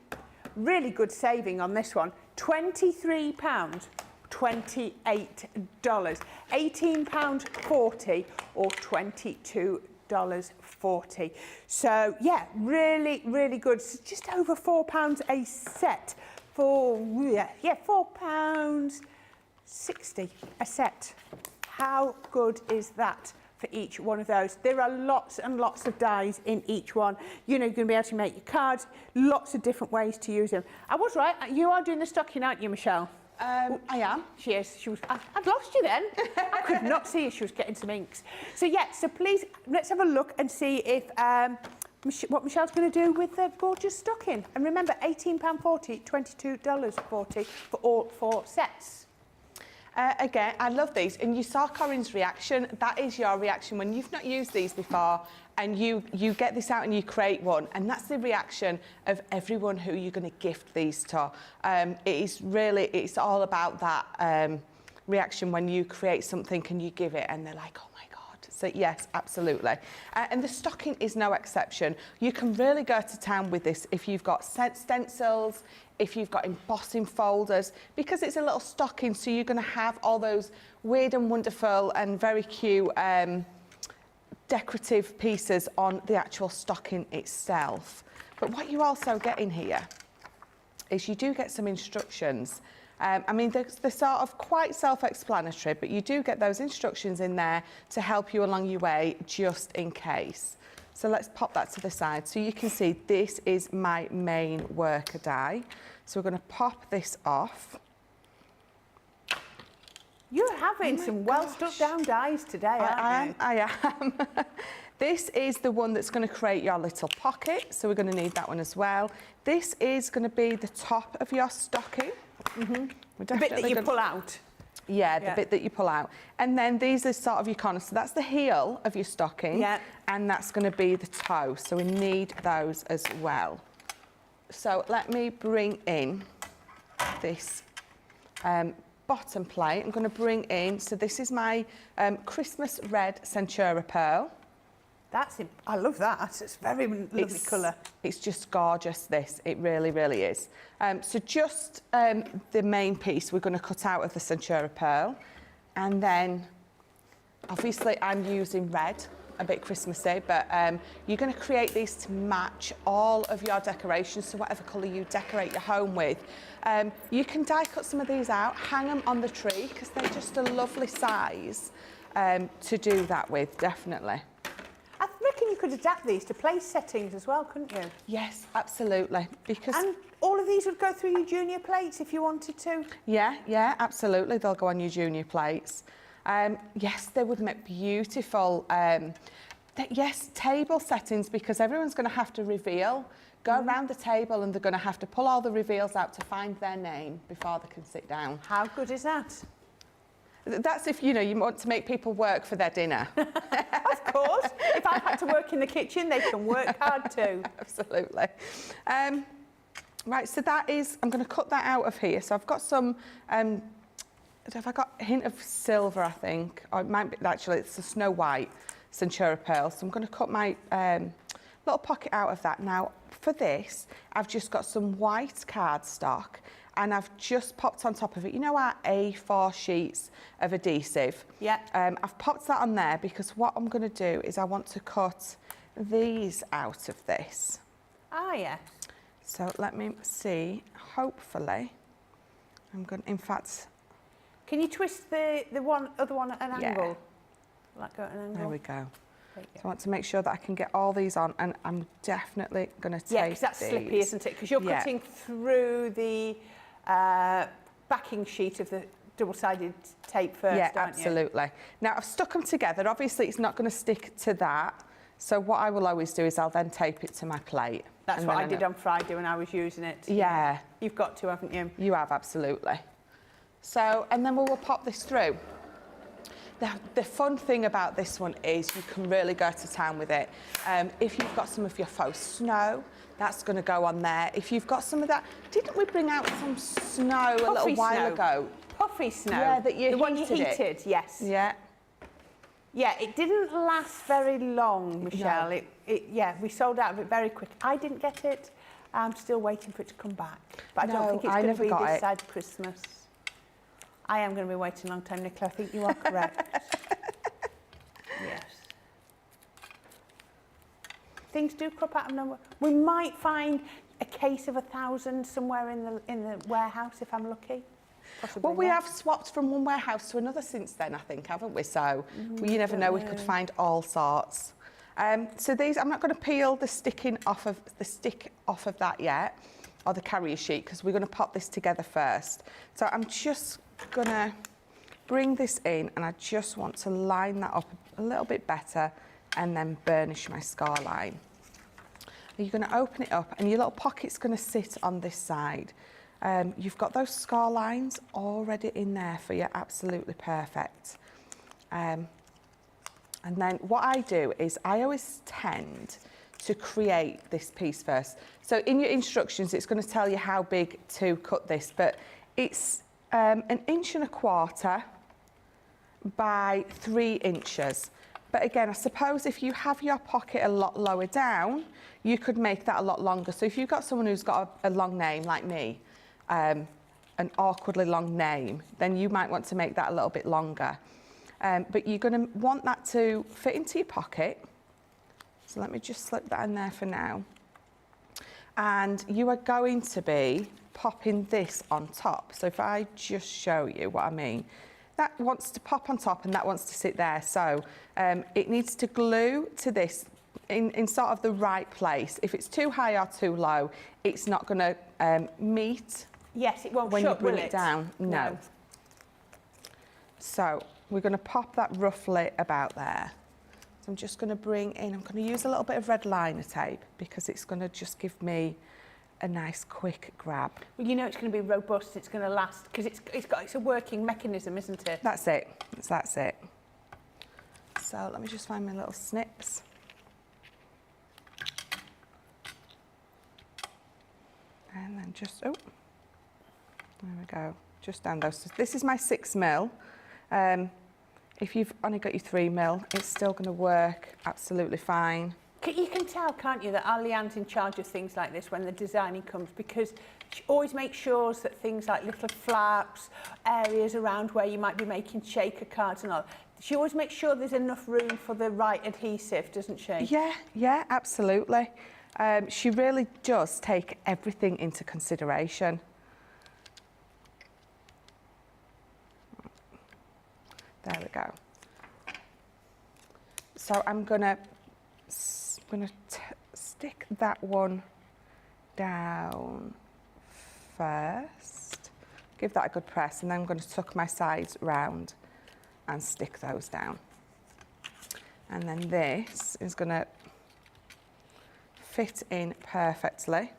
really good saving on this one, £23. $28, £18.40 or $22.40. So yeah, really, really good. It's just over £4 a set for £4.60 a set. How good is that for each one of those? There are lots and lots of dies in each one. You know, you're going to be able to make your cards, lots of different ways to use them. I was right, you are doing the stocking, aren't you, Michelle? I am. She is. I'd lost you then. I could not see her. She was getting some inks. So yeah, so please, let's have a look and see if what Michelle's going to do with the gorgeous stocking. And remember, £18.40, $22.40 for all 4 sets. Again, I love these. And you saw Corrine's reaction. That is your reaction when you've not used these before and you get this out and you create one. And that's the reaction of everyone who you're going to gift these to. It's all about that reaction when you create something and you give it and they're like, oh my God. So yes, absolutely. And the stocking is no exception. You can really go to town with this if you've got stencils, if you've got embossing folders, because it's a little stocking, so you're going to have all those weird and wonderful and very cute decorative pieces on the actual stocking itself. But what you're also getting here is you do get some instructions. I mean, they're sort of quite self-explanatory, but you do get those instructions in there to help you along your way, just in case. So let's pop that to the side. So you can see this is my main worker die. So we're going to pop this off. You're having some well stuck down dies today, aren't you? I am. This is the one that's going to create your little pocket, so we're going to need that one as well. This is going to be the top of your stocking. The bit that you pull out. Yeah, the bit that you pull out. And then these are sort of your corners. So that's the heel of your stocking, and that's going to be the toe. So we need those as well. So let me bring in this bottom plate. I'm going to bring in, so this is my Christmas red Centura pearl. I love that. It's a very lovely colour. It's just gorgeous, this. It really, really is. So just the main piece we're going to cut out of the Centura pearl. And then, obviously, I'm using red, a bit Christmassy, but you're going to create these to match all of your decorations, so whatever colour you decorate your home with. You can die cut some of these out, hang them on the tree, because they're just a lovely size to do that with, definitely. I reckon you could adapt these to place settings as well, couldn't you? Yes, absolutely. Because and all of these would go through your junior plates if you wanted to? Yeah, absolutely. They'll go on your junior plates. Yes, they would make beautiful, table settings, because everyone's going to have to go around the table, and they're going to have to pull all the reveals out to find their name before they can sit down. How good is that? That's if, you want to make people work for their dinner. Of course. If I had to work in the kitchen, they can work hard too. Absolutely. Right, so that is, I'm going to cut that out of here. So I've got some, have I got a hint of silver, I think? Or it might be, actually, it's a snow white Centura pearl. So I'm going to cut my little pocket out of that. Now, for this, I've just got some white cardstock, and I've just popped on top of it, our A4 sheets of adhesive. Yeah. I've popped that on there because what I'm going to do is I want to cut these out of this. Ah, yes. So let me see, hopefully, I'm going to, in fact... Can you twist the other one at an angle? Like go at an angle? There we go. So I want to make sure that I can get all these on, and I'm definitely going to take these. Yeah, because that's slippy, isn't it? Because you're cutting through the backing sheet of the double-sided tape first, yeah, aren't absolutely. Now, I've stuck them together. Obviously, it's not going to stick to that. So what I will always do is I'll then tape it to my plate. That's what I did on Friday when I was using it. Yeah. You've got to, haven't you? You have, absolutely. So, and then we will pop this through. The fun thing about this one is you can really go to town with it. If you've got some of your faux snow, that's going to go on there. If you've got some of that... Didn't we bring out some snow a little while ago? Puffy snow? Yeah, that you heated. The one you heated, yes. Yeah. Yeah, it didn't last very long, Michelle. No. Yeah, we sold out of it very quick. I didn't get it. I'm still waiting for it to come back. But I don't think it's going to be this side of Christmas. I am going to be waiting a long time, Nicola. I think you are correct. Yes. Things do crop out of nowhere. We might find a case of 1,000 somewhere in the warehouse if I'm lucky. Possibly Well, we have swapped from one warehouse to another since then, I think, haven't we? So you never know, we could find all sorts. So these, I'm not going to peel the stick off of that yet, or the carrier sheet, because we're going to pop this together first. So I'm just going to bring this in, and I just want to line that up a little bit better and then burnish my scar line. You're going to open it up, and your little pocket's going to sit on this side. You've got those scar lines already in there for you, absolutely perfect. And then what I do is I always tend to create this piece first. So in your instructions, it's going to tell you how big to cut this, but it's 1.25 inches by 3 inches. But again, I suppose if you have your pocket a lot lower down, you could make that a lot longer. So if you've got someone who's got a long name like me, an awkwardly long name, then you might want to make that a little bit longer. But you're going to want that to fit into your pocket. So let me just slip that in there for now. And you are going to be popping this on top. So if I just show you what I mean, that wants to pop on top and that wants to sit there. So it needs to glue to this in sort of the right place. If it's too high or too low, it's not going to meet. Yes, it won't when shut, you bring will it down. No. So we're going to pop that roughly about there. So I'm just going to bring in, I'm going to use a little bit of red liner tape because it's going to just give me a nice quick grab. Well, you know it's going to be robust, it's going to last, because it's a working mechanism, isn't it? That's it, that's it. So let me just find my little snips. And then just, oh, there we go, just down those. So this is my 6mm. If you've only got your 3mm, it's still going to work absolutely fine. You can tell, can't you, that our Leanne's in charge of things like this when the designing comes, because she always makes sure that things like little flaps, areas around where you might be making shaker cards and all, she always makes sure there's enough room for the right adhesive, doesn't she? Yeah, absolutely. She really does take everything into consideration. There we go. So I'm gonna stick that one down first. Give that a good press, and then I'm going to tuck my sides round and stick those down. And then this is going to fit in perfectly.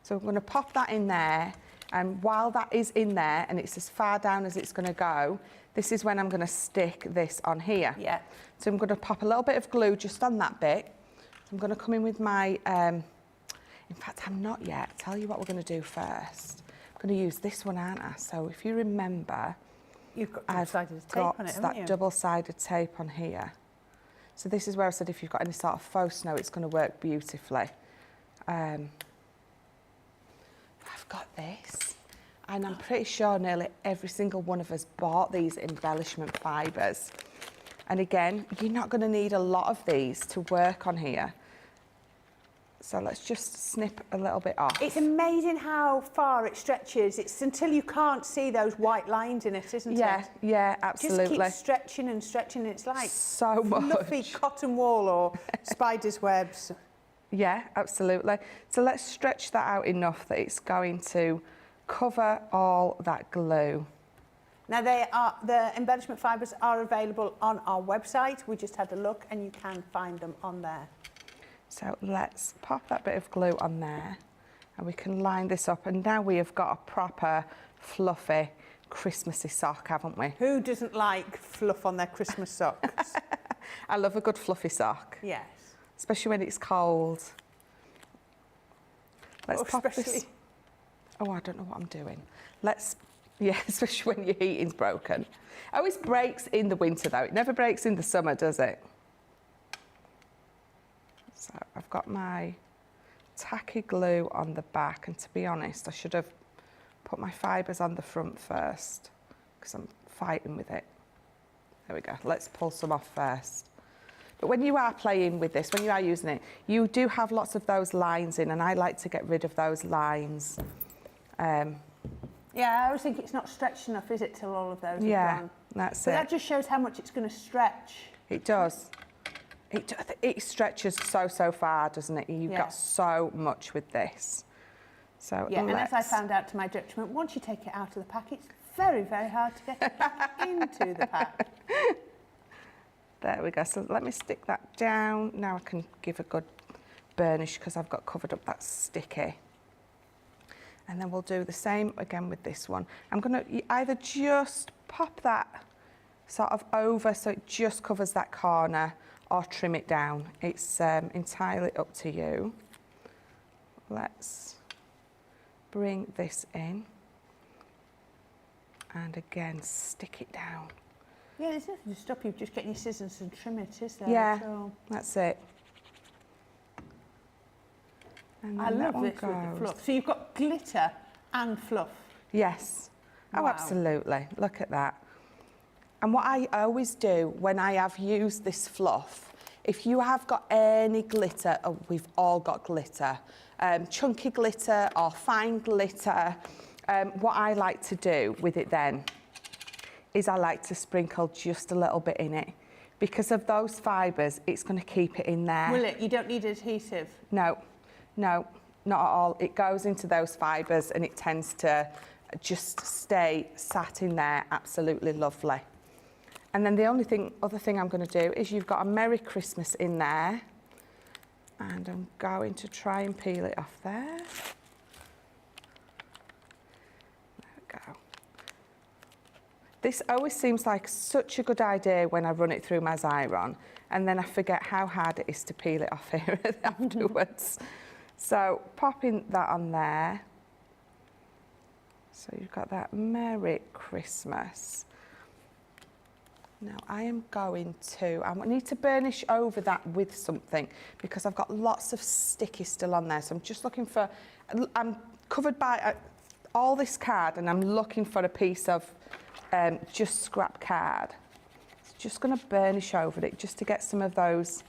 So I'm going to pop that in there, and while that is in there and it's as far down as it's going to go, this is when I'm going to stick this on here. Yeah. So I'm going to pop a little bit of glue just on that bit. So I'm going to come in with my, in fact, I'm not yet. Tell you what we're going to do first. I'm going to use this one, aren't I? So if you remember, You've got I've double-sided tape got on it, haven't that you? double-sided tape on here. So this is where I said if you've got any sort of faux snow, it's going to work beautifully. I've got this, and I'm pretty sure nearly every single one of us bought these embellishment fibres. And again, you're not going to need a lot of these to work on here. So let's just snip a little bit off. It's amazing how far it stretches. It's until you can't see those white lines in it, isn't it? Yeah, absolutely. Just keep stretching and stretching. And it's like so much. fluffy cotton wool or spider's webs. Yeah, absolutely. So let's stretch that out enough that it's going to cover all that glue. Now the embellishment fibres are available on our website. We just had a look and you can find them on there. So let's pop that bit of glue on there and we can line this up, and now we have got a proper fluffy Christmassy sock, haven't we? Who doesn't like fluff on their Christmas socks? I love a good fluffy sock. Yes. Especially when it's cold. Let's pop this. Oh, I don't know what I'm doing. Yeah, especially when your heating's broken. It always breaks in the winter though. It never breaks in the summer, does it? So I've got my tacky glue on the back, and to be honest, I should have put my fibres on the front first because I'm fighting with it. There we go. Let's pull some off first. But when you are playing with this, when you are using it, you do have lots of those lines in, and I like to get rid of those lines. Yeah, I always think it's not stretched enough, is it, till all of those are gone? That's But it. that just shows how much it's going to stretch. It does. It stretches so far, doesn't it? You've got so much with this. So yeah, and as I found out to my detriment, once you take it out of the pack, it's very, very hard to get it back into the pack. There we go. So let me stick that down. Now I can give a good burnish because I've got covered up that sticky. And then we'll do the same again with this one. I'm going to either just pop that sort of over so it just covers that corner, or trim it down. It's entirely up to you. Let's bring this in. And again, stick it down. Yeah, there's nothing to stop you just getting your scissors and trim it, is there? Yeah, at all? that's it. And I then that love one this with the goes. fluff. So you've got glitter and fluff. Yes. Oh, Wow. absolutely. Look at that. And what I always do when I have used this fluff, if you have got any glitter, oh, we've all got glitter, chunky glitter or fine glitter, what I like to do with it then is I like to sprinkle just a little bit in it. Because of those fibres, it's going to keep it in there. Will it? You don't need adhesive? No, not at all. It goes into those fibres and it tends to just stay sat in there absolutely lovely. And then the other thing I'm going to do is you've got a Merry Christmas in there. And I'm going to try and peel it off there. There we go. This always seems like such a good idea when I run it through my Xyron, and then I forget how hard it is to peel it off here afterwards. So popping that on there. So you've got that Merry Christmas. Now I am going to, I need to burnish over that with something because I've got lots of sticky still on there. So I'm just looking for, I'm covered by all this card and I'm looking for a piece of just scrap card. So just going to burnish over it just to get some of those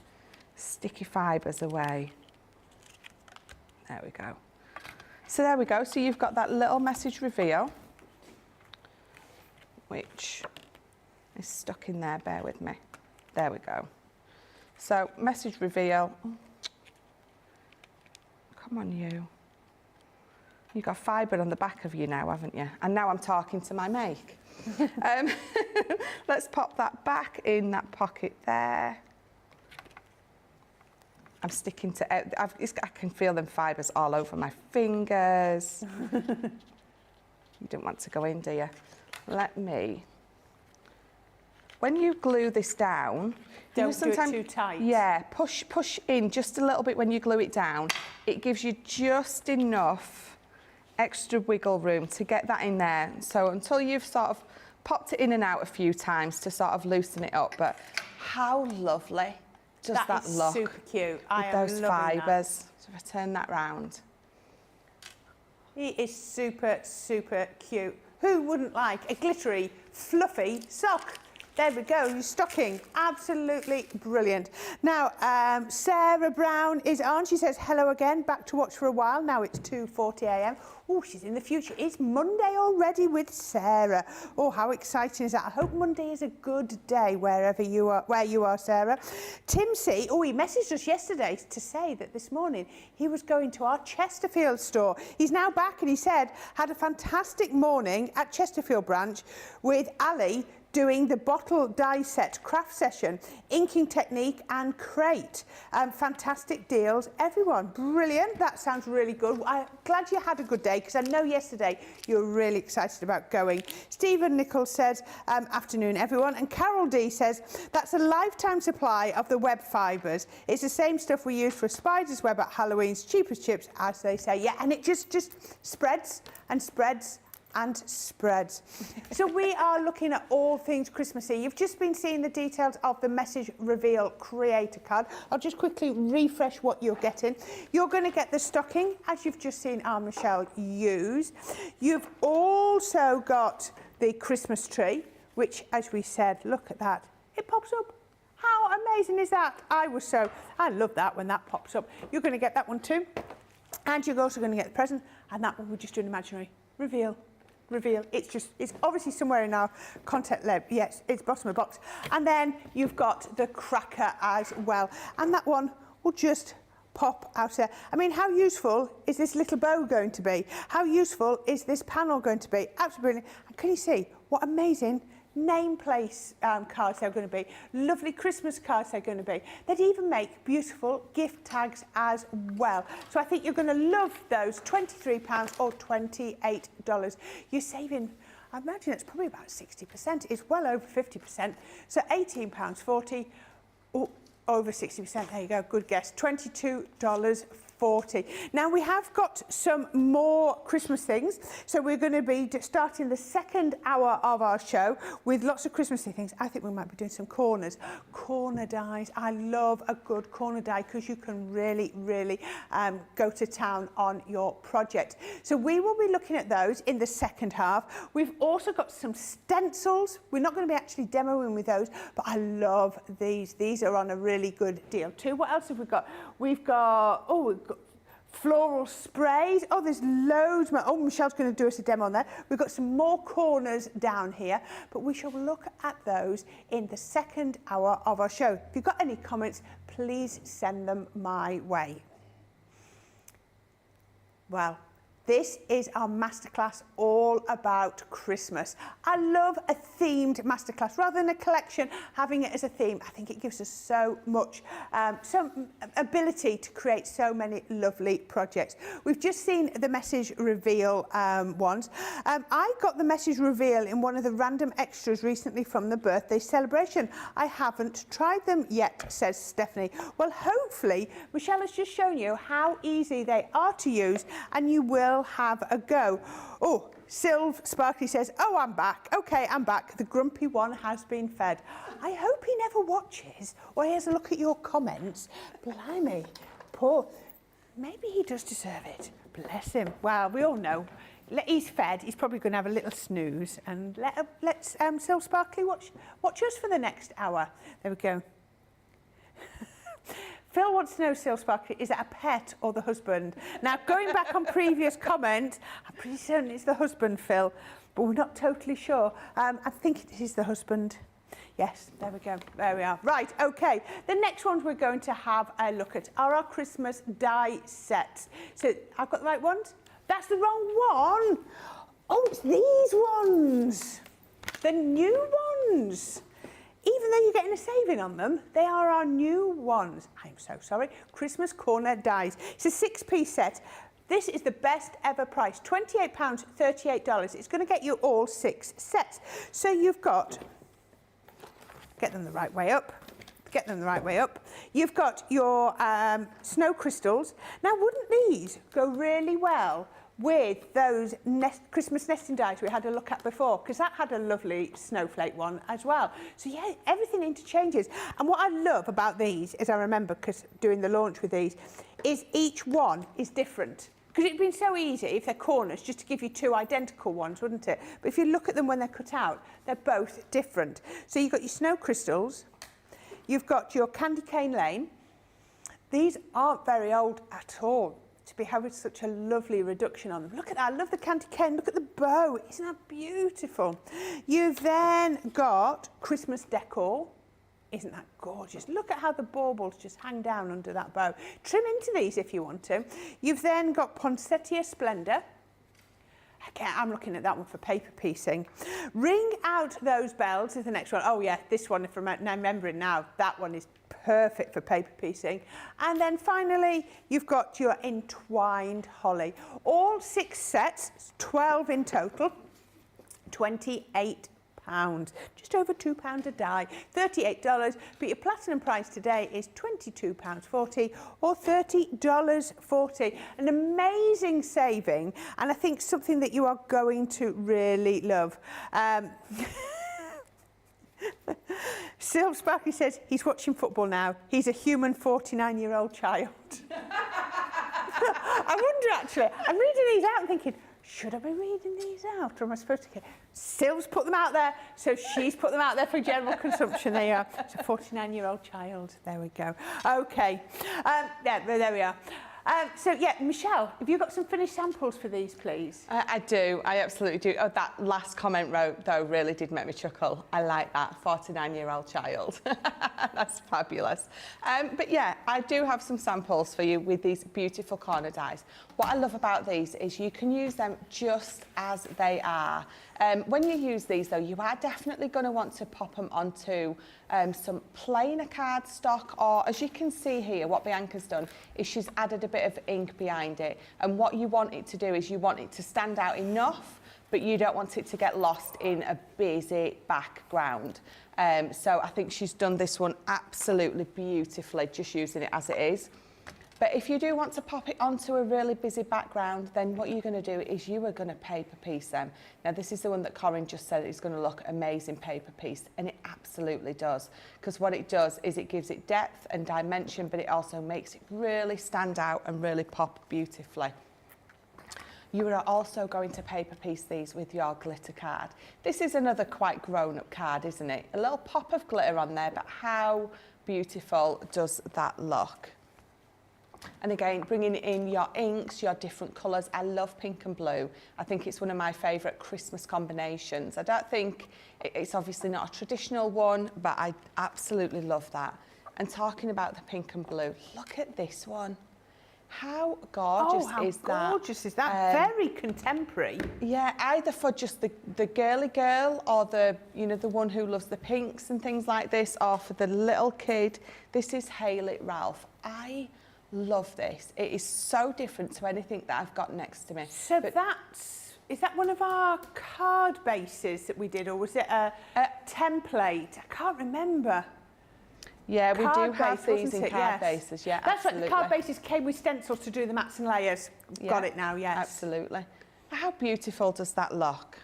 sticky fibres away. There we go. So there we go. So you've got that little message reveal, which is stuck in there, bear with me. There we go. So message reveal. Come on you. You've got fibre on the back of you now, haven't you? And now I'm talking to my make. Let's pop that back in that pocket there. I'm sticking to, I can feel them fibres all over my fingers. You don't want to go in, do you? Let me. When you glue this down, don't do it too tight. Yeah, push in just a little bit when you glue it down. It gives you just enough extra wiggle room to get that in there. So until you've sort of popped it in and out a few times to sort of loosen it up. But how lovely does that look? Super cute. With those fibres. So if I turn that round. It is super, super cute. Who wouldn't like a glittery, fluffy sock? There we go, your stocking, absolutely brilliant. Now, Sarah Brown is on. She says, hello again, back to watch for a while. Now it's 2:40 a.m. Oh, she's in the future. It's Monday already with Sarah. Oh, how exciting is that? I hope Monday is a good day wherever you are, where you are, Sarah. Tim C, oh, he messaged us yesterday to say that this morning he was going to our Chesterfield store. He's now back and he said, had a fantastic morning at Chesterfield branch with Ali, doing the bottle die set craft session, inking technique and crate. Fantastic deals, everyone. Brilliant. That sounds really good. I'm glad you had a good day because I know yesterday you were really excited about going. Stephen Nichols says, afternoon, everyone. And Carol D says, that's a lifetime supply of the web fibres. It's the same stuff we use for spider's web at Halloween's, cheap as chips, as they say. Yeah, and it just spreads and spreads and spreads. So we are looking at all things Christmassy. You've just been seeing the details of the message reveal creator card. I'll just quickly refresh what you're getting. You're going to get the stocking, as you've just seen our Michelle use. You've also got the Christmas tree, which, as we said, look at that. It pops up. How amazing is that? I love that when that pops up. You're going to get that one too. And you're also going to get the present. And that one we're just doing imaginary. Reveal. It's obviously somewhere in our content lab. Yes, it's bottom of the box. And then you've got the cracker as well. And that one will just pop out there. I mean, how useful is this little bow going to be? How useful is this panel going to be? Absolutely brilliant. And can you see what amazing nameplate cards they're going to be? Lovely Christmas cards they're going to be. They'd even make beautiful gift tags as well. So I think you're going to love those. £23 or $28. You're saving, I imagine it's probably about 60%. It's well over 50%. So £18.40 or over 60%. There you go. Good guess. $22.40. Now we have got some more Christmas things. So we're going to be starting the second hour of our show with lots of Christmassy things. I think we might be doing some corners. Corner dies. I love a good corner die because you can really, really go to town on your project. So we will be looking at those in the second half. We've also got some stencils. We're not going to be actually demoing with those, but I love these. These are on a really good deal too. What else have we got? We've got floral sprays. Oh, there's loads more. Oh, Michelle's going to do us a demo on that. We've got some more corners down here, but we shall look at those in the second hour of our show. If you've got any comments, please send them my way. Well, This is our masterclass all about Christmas. I love a themed masterclass rather than a collection. Having it as a theme, I think it gives us so much, some ability to create so many lovely projects. We've just seen the message reveal ones. I got the message reveal in one of the random extras recently from the birthday celebration. I haven't tried them yet, says Stephanie. Well, hopefully, Michelle has just shown you how easy they are to use, and you will have a go. Oh, Sylv Sparkly says, oh, I'm back. Okay, I'm back. The grumpy one has been fed. I hope he never watches or he has a look at your comments. Blimey, poor. Maybe he does deserve it. Bless him. Well, we all know. He's fed. He's probably going to have a little snooze. And let's Sylv Sparkly watch us for the next hour. There we go. Phil wants to know, Sylv Sparkly, is it a pet or the husband? Now, going back on previous comment, I'm pretty certain it's the husband, Phil, but we're not totally sure. I think it is the husband. Yes, there we go. There we are. Right, okay. The next ones we're going to have a look at are our Christmas die sets. So, I've got the right ones? That's the wrong one. Oh, it's these ones. The new ones. Even though you're getting a saving on them, they are our new ones. I'm so sorry. Christmas corner dies. It's a 6-piece set. This is the best ever price, £28, $38. It's going to get you all 6 sets. So you've got, get them the right way up. Get them the right way up. You've got your snow crystals. Now, wouldn't these go really well with those Christmas nesting dies we had a look at before, because that had a lovely snowflake one as well. So yeah, everything interchanges. And what I love about these, as I remember, because doing the launch with these, is each one is different. Because it'd been so easy, if they're corners, just to give you 2 identical ones, wouldn't it? But if you look at them when they're cut out, they're both different. So you've got your snow crystals, you've got your candy cane lane. These aren't very old at all, to be having such a lovely reduction on them. Look at that, I love the candy cane, look at the bow, isn't that beautiful? You've then got Christmas decor, isn't that gorgeous? Look at how the baubles just hang down under that bow. Trim into these if you want to. You've then got Poinsettia Splendor. Okay, I'm looking at that one for paper piecing. Ring out those bells is the next one. Oh yeah, this one, if I'm remembering now, that one is perfect for paper piecing. And then finally, you've got your entwined holly. All 6 sets, 12 in total, £28. Just over £2 a die, $38, but your platinum price today is £22.40 or $30.40. An amazing saving, and I think something that you are going to really love. Sylv Sparky says he's watching football now. He's a human 49-year-old child. I wonder, actually, I'm reading these out and thinking, should I be reading these out, or am I supposed to? Sylv's put them out there, so she's put them out there for general consumption. There you are. It's a 49-year-old child. There we go. Okay. There we are. So, yeah, Michelle, have you got some finished samples for these, please? I do. I absolutely do. Oh, that last comment, though, really did make me chuckle. I like that. 49-year-old child. That's fabulous. But, yeah, I do have some samples for you with these beautiful corner dies. What I love about these is you can use them just as they are. When you use these, though, you are definitely going to want to pop them onto some plainer cardstock, or as you can see here, what Bianca's done is she's added a bit of ink behind it. And what you want it to do is you want it to stand out enough, but you don't want it to get lost in a busy background. So I think she's done this one absolutely beautifully, just using it as it is. But if you do want to pop it onto a really busy background, then what you're going to do is you are going to paper piece them. Now, this is the one that Corrine just said is going to look amazing paper pieced, and it absolutely does. Because what it does is it gives it depth and dimension, but it also makes it really stand out and really pop beautifully. You are also going to paper piece these with your glitter card. This is another quite grown-up card, isn't it? A little pop of glitter on there, but how beautiful does that look? And again, bringing in your inks, your different colours. I love pink and blue. I think it's one of my favourite Christmas combinations. I don't think it's obviously not a traditional one, but I absolutely love that. And talking about the pink and blue, look at this one. How gorgeous is that? Gorgeous is that? Very contemporary. Yeah, either for just the girly girl or the, you know, the one who loves the pinks and things like this, or for the little kid. This is Hail It Ralph. I love this. It is so different to anything that I've got next to me. So is that one of our card bases that we did, or was it a template? I can't remember. Yeah, we do have base, these wasn't in it? card Yes. bases, yeah, That's absolutely. right, the card bases came with stencils to do the mats and layers. Yeah, Got it now, yes. Absolutely. How beautiful does that look?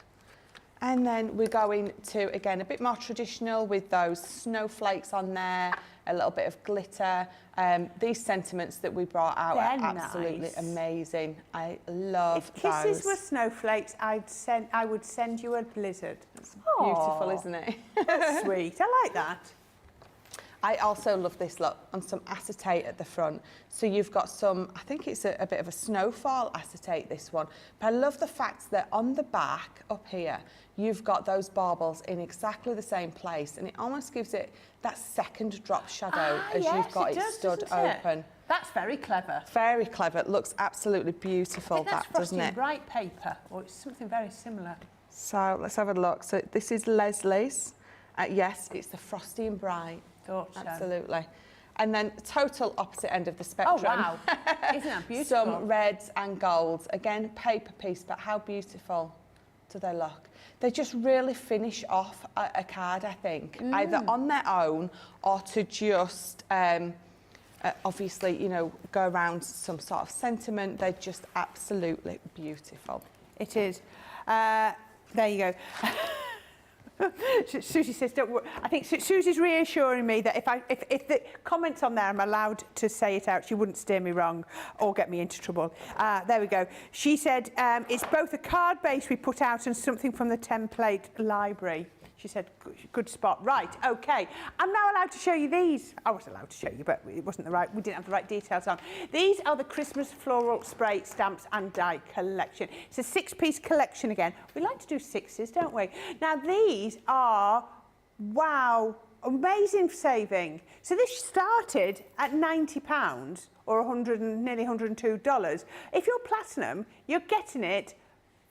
And then we're going to, again, a bit more traditional with those snowflakes on there, a little bit of glitter. These sentiments that we brought out are absolutely nice. Amazing. I love If kisses those. were snowflakes, I would send you a blizzard. It's beautiful, isn't it? That's sweet. I like that. I also love this look on some acetate at the front. So you've got some, I think it's a bit of a snowfall acetate, this one. But I love the fact that on the back up here, you've got those baubles in exactly the same place. And it almost gives it that second drop shadow as yes, you've got it does, stood doesn't it? open. That's very clever. Very clever. It looks absolutely beautiful, I think that's that, doesn't Frosty it? Bright paper, or it's something very similar. So let's have a look. So this is Leslie's. Yes, it's the Frosty and Bright. Thought so. Absolutely. And then total opposite end of the spectrum. Oh, wow. Isn't that beautiful? Some reds and golds. Again, paper piece, but how beautiful do they look? They just really finish off a card, I think, either on their own or to just, obviously, you know, go around some sort of sentiment. They're just absolutely beautiful. It is. There you go. Susie says, don't worry. I think Susie's reassuring me that if the comments on there, I'm allowed to say it out, she wouldn't steer me wrong or get me into trouble. There we go. She said, it's both a card base we put out and something from the template library. She said, good spot. Right, okay. I'm now allowed to show you these. I was allowed to show you, but it wasn't we didn't have the right details on. These are the Christmas Floral Spray Stamps and Die collection. It's a 6-piece collection again. We like to do 6s, don't we? Now, these are, wow, amazing saving. So this started at £90 or nearly $102. If you're platinum, you're getting it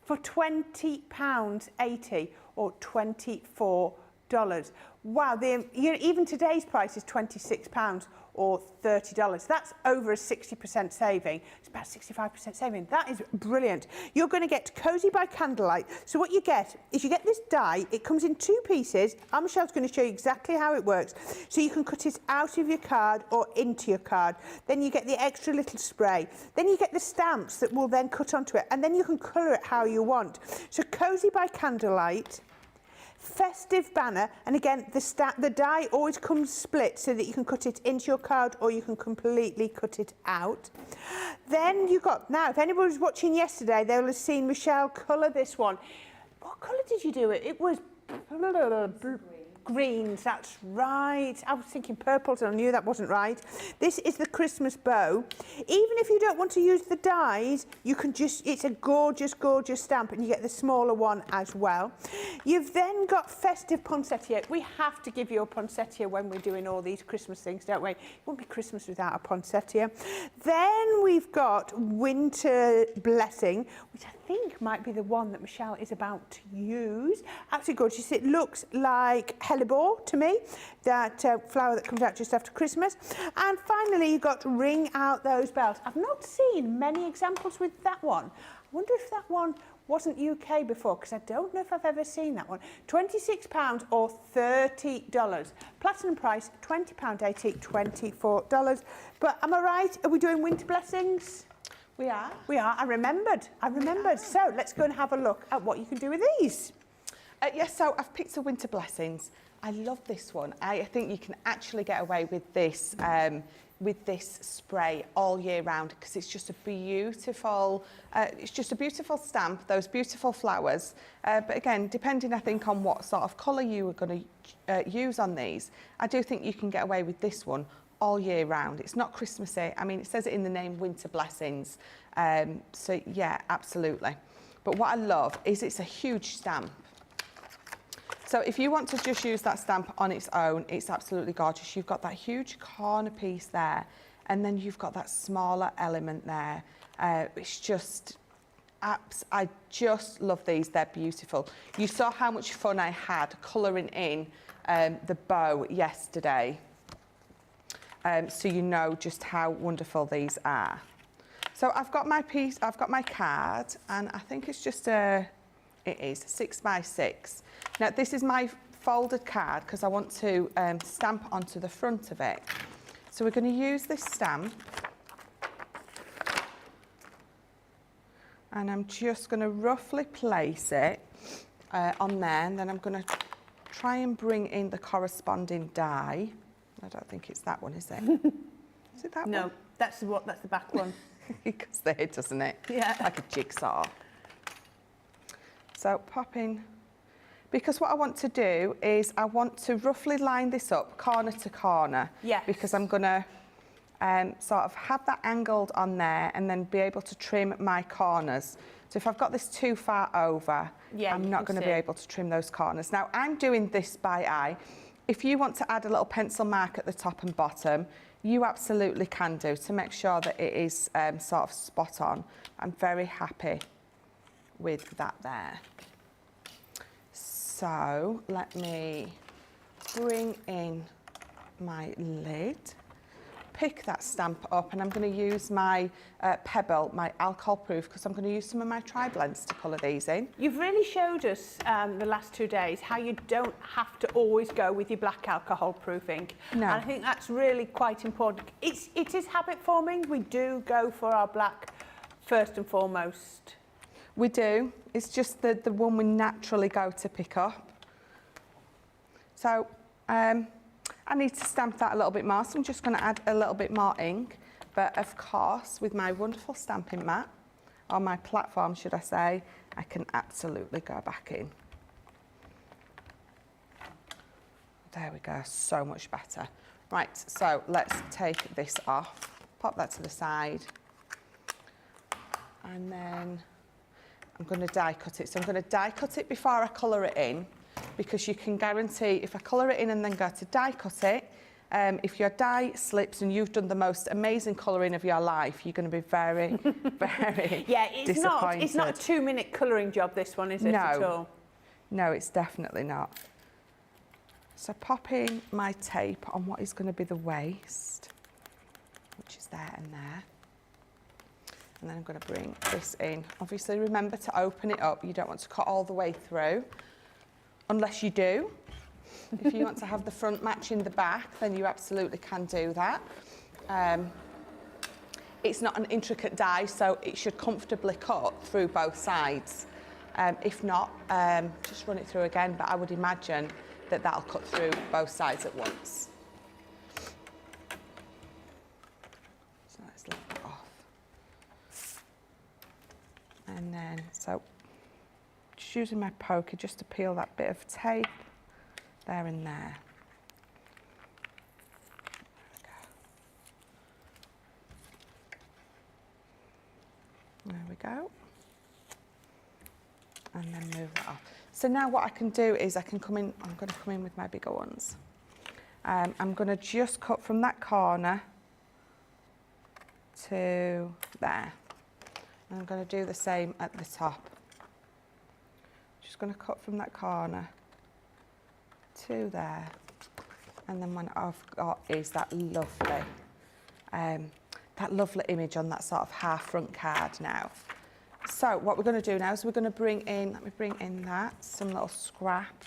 for £20.80 or $24. Wow, even today's price is £26 or $30. That's over a 60% saving. It's about 65% saving. That is brilliant. You're going to get Cozy by Candlelight. So what you get is you get this die. It comes in 2 pieces. Michelle's going to show you exactly how it works. So you can cut it out of your card or into your card. Then you get the extra little spray. Then you get the stamps that will then cut onto it. And then you can colour it how you want. So Cozy by Candlelight, Festive banner, and again the die always comes split so that you can cut it into your card or you can completely cut it out. Then you got, now if anybody was watching yesterday, they will have seen Michelle colour this one. What colour did you do it? It was greens, that's right. I was thinking purples and I knew that wasn't right. This is the Christmas bow. Even if you don't want to use the dies, you can just, it's a gorgeous, gorgeous stamp, and you get the smaller one as well. You've then got Festive poinsettia. We have to give you a poinsettia when we're doing all these Christmas things, don't we? It won't be Christmas without a poinsettia. Then we've got Winter Blessing, which I think might be the one that Michelle is about to use. Absolutely gorgeous. It looks like hellebore to me, that flower that comes out just after Christmas. And finally, you've got Ring Out Those Bells. I've not seen many examples with that one. I wonder if that one wasn't UK before, because I don't know if I've ever seen that one. £26 or $30. Platinum price, £20.80, $24. But am I right? Are we doing Winter Blessings? We are. We are. I remembered. So let's go and have a look at what you can do with these. Yes, so I've picked the Winter Blessings. I love this one. I think you can actually get away with this spray all year round, because it's just a beautiful stamp, those beautiful flowers. But again, depending, I think, on what sort of colour you are going to use on these, I do think you can get away with this one all year round. It's not Christmassy. I mean, it says it in the name, Winter Blessings. So yeah, absolutely. But what I love is it's a huge stamp. So if you want to just use that stamp on its own, it's absolutely gorgeous. You've got that huge corner piece there, and then you've got that smaller element there. It's just, I just love these, they're beautiful. You saw how much fun I had colouring in the bow yesterday. So you know just how wonderful these are. So I've got my piece, I've got my card, and I think it's just it is 6 by 6. Now this is my folded card because I want to stamp onto the front of it. So we're going to use this stamp, and I'm just going to roughly place it on there, and then I'm going to try and bring in the corresponding die. I don't think it's that one, is it? Is it that one? No, that's the back one. It goes there, doesn't it? Yeah. Like a jigsaw. So pop in, because what I want to do is I want to roughly line this up corner to corner. Yes. Because I'm going to sort of have that angled on there and then be able to trim my corners. So if I've got this too far over, yeah, I'm not going to be able to trim those corners. Now I'm doing this by eye. If you want to add a little pencil mark at the top and bottom, you absolutely can do to make sure that it is sort of spot on. I'm very happy with that there. So let me bring in my lid, pick that stamp up, and I'm going to use my Pebble, my alcohol proof, because I'm going to use some of my tri-blends to colour these in. You've really showed us the last 2 days how you don't have to always go with your black alcohol proofing. No. And I think that's really quite important. It is habit forming. We do go for our black first and foremost. We do. It's just the one we naturally go to pick up. So I need to stamp that a little bit more, so I'm just going to add a little bit more ink. But of course, with my wonderful stamping mat, or my platform, should I say, I can absolutely go back in. There we go, so much better. Right, so let's take this off, pop that to the side, and then I'm going to die cut it. So I'm going to die cut it before I colour it in, because you can guarantee if I colour it in and then go to die cut it, if your die slips and you've done the most amazing colouring of your life, you're going to be very, very yeah, disappointed. It's not a 2-minute colouring job, this one, is it, at all? No, it's definitely not. So pop in my tape on what is going to be the waist, which is there and there. And then I'm going to bring this in. Obviously, remember to open it up. You don't want to cut all the way through, unless you do. If you want to have the front matching the back, then you absolutely can do that. It's not an intricate die, so it should comfortably cut through both sides. If not, just run it through again, but I would imagine that that'll cut through both sides at once. So let's lift it off. And then, so just using my poker just to peel that bit of tape there and there. There we go. And then move that off. So now what I can do is I can come in, I'm going to come in with my bigger ones. I'm going to just cut from that corner to there. And I'm going to do the same at the top. Just going to cut from that corner to there. And then what I've got is that lovely image on that sort of half front card now. So what we're going to do now is we're going to bring in, let me bring in some little scrap.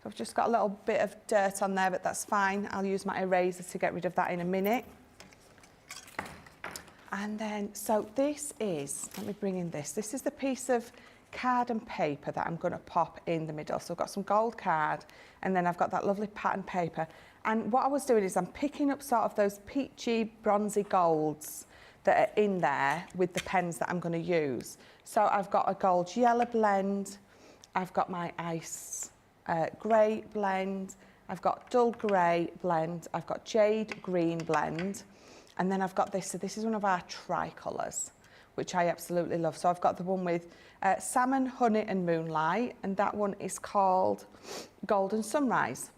So I've just got a little bit of dirt on there, but that's fine. I'll use my eraser to get rid of that in a minute. And then, so this is, let me bring in this. This is the piece of card and paper that I'm going to pop in the middle. So I've got some gold card, and then I've got that lovely pattern paper. And what I was doing is I'm picking up sort of those peachy, bronzy golds that are in there with the pens that I'm going to use. So I've got a gold yellow blend, I've got my ice grey blend, I've got dull grey blend, I've got jade green blend, and then I've got this. So this is one of our tricolours, which I absolutely love. So I've got the one with salmon, honey and moonlight, and that one is called Golden Sunrise.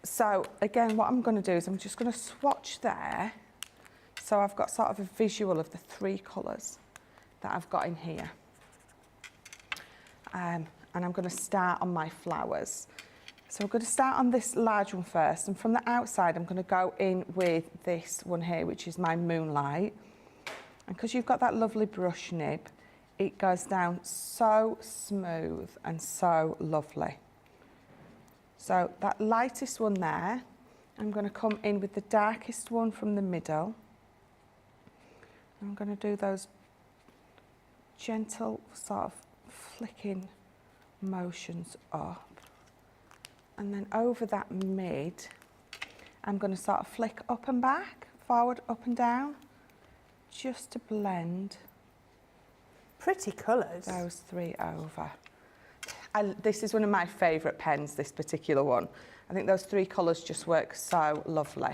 So again, what I'm going to do is I'm just going to swatch there So I've got sort of a visual of the 3 colours that I've got in here. And I'm going to start on my flowers. So I'm going to start on this large one first, and from the outside I'm going to go in with this one here, which is my Moonlight. And because you've got that lovely brush nib, it goes down so smooth and so lovely. So that lightest one there, I'm going to come in with the darkest one from the middle. I'm going to do those gentle sort of flicking motions up. And then over that mid, I'm going to sort of flick up and back, forward, up and down, just to blend Pretty colours. those 3 over. This is one of my favourite pens, this particular one. I think those 3 colours just work so lovely.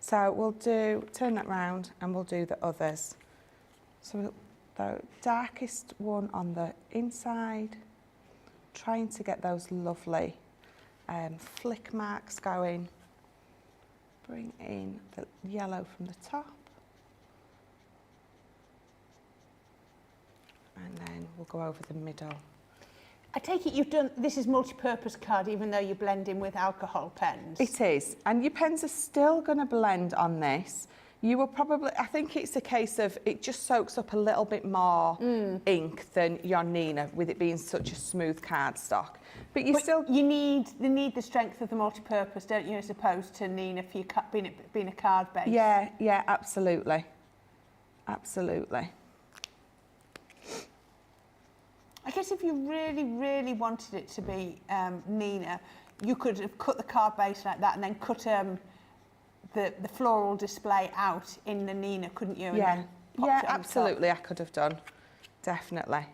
So we'll turn that round and we'll do the others. So the darkest one on the inside, trying to get those lovely flick marks going. Bring in the yellow from the top. And then we'll go over the middle. I take it you've done, this is multi-purpose card, even though you're blending with alcohol pens. It is, and your pens are still going to blend on this. You will probably, I think it's a case of it just soaks up a little bit more ink than your Nina, with it being such a smooth cardstock. But you need the strength of the multi-purpose, don't you, as opposed to Nina for your being a card base. Yeah, yeah, absolutely. Absolutely. I guess if you really, really wanted it to be Nina, you could have cut the card base like that and then cut the floral display out in the Nina, couldn't you? Yeah, yeah, Top. absolutely, I could have done, definitely.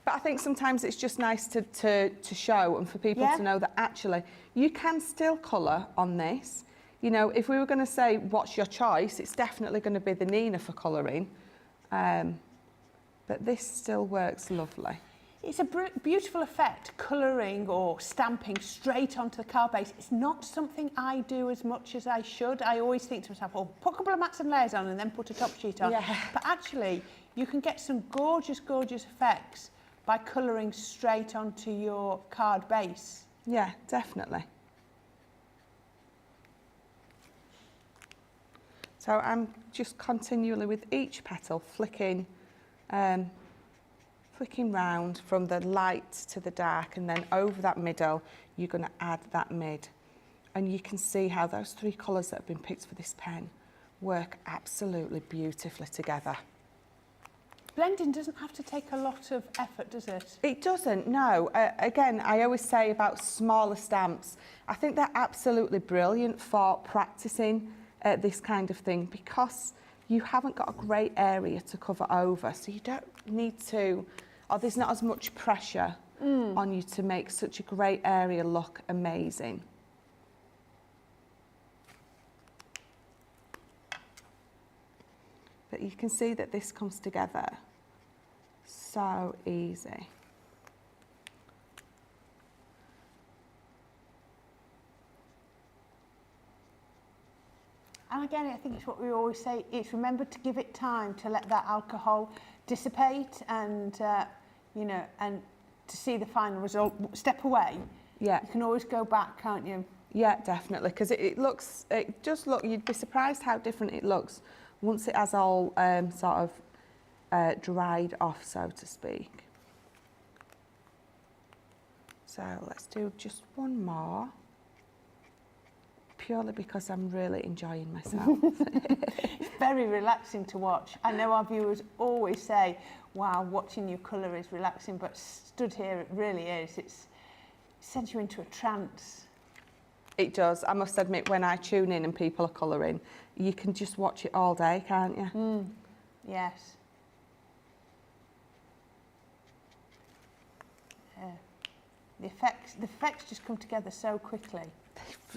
But I think sometimes it's just nice to show and for people to know that actually you can still colour on this. You know, if we were going to say what's your choice, it's definitely going to be the Nina for colouring. But this still works lovely. It's a beautiful effect, colouring or stamping straight onto the card base. It's not something I do as much as I should. I always think to myself, oh, put a couple of mats and layers on and then put a top sheet on. Yeah. But actually, you can get some gorgeous, gorgeous effects by colouring straight onto your card base. Yeah, definitely. So I'm just continually with each petal flicking round from the light to the dark, and then over that middle you're going to add that mid, and you can see how those 3 colours that have been picked for this pen work absolutely beautifully together. Blending doesn't have to take a lot of effort, does it? It doesn't, no. Again, I always say about smaller stamps, I think they're absolutely brilliant for practicing this kind of thing, because you haven't got a great area to cover over, so you don't need to, or there's not as much pressure on you to make such a great area look amazing. But you can see that this comes together so easy. And again, I think it's what we always say, it's remember to give it time to let that alcohol dissipate and, you know, and to see the final result. Step away. Yeah. You can always go back, can't you? Yeah, definitely, because it does look, you'd be surprised how different it looks once it has all sort of dried off, so to speak. So let's do just one more, purely because I'm really enjoying myself. It's very relaxing to watch. I know our viewers always say, wow, watching you colour is relaxing, but stood here, it really is. It sends you into a trance. It does. I must admit, when I tune in and people are colouring, you can just watch it all day, can't you? Yes. The effects just come together so quickly.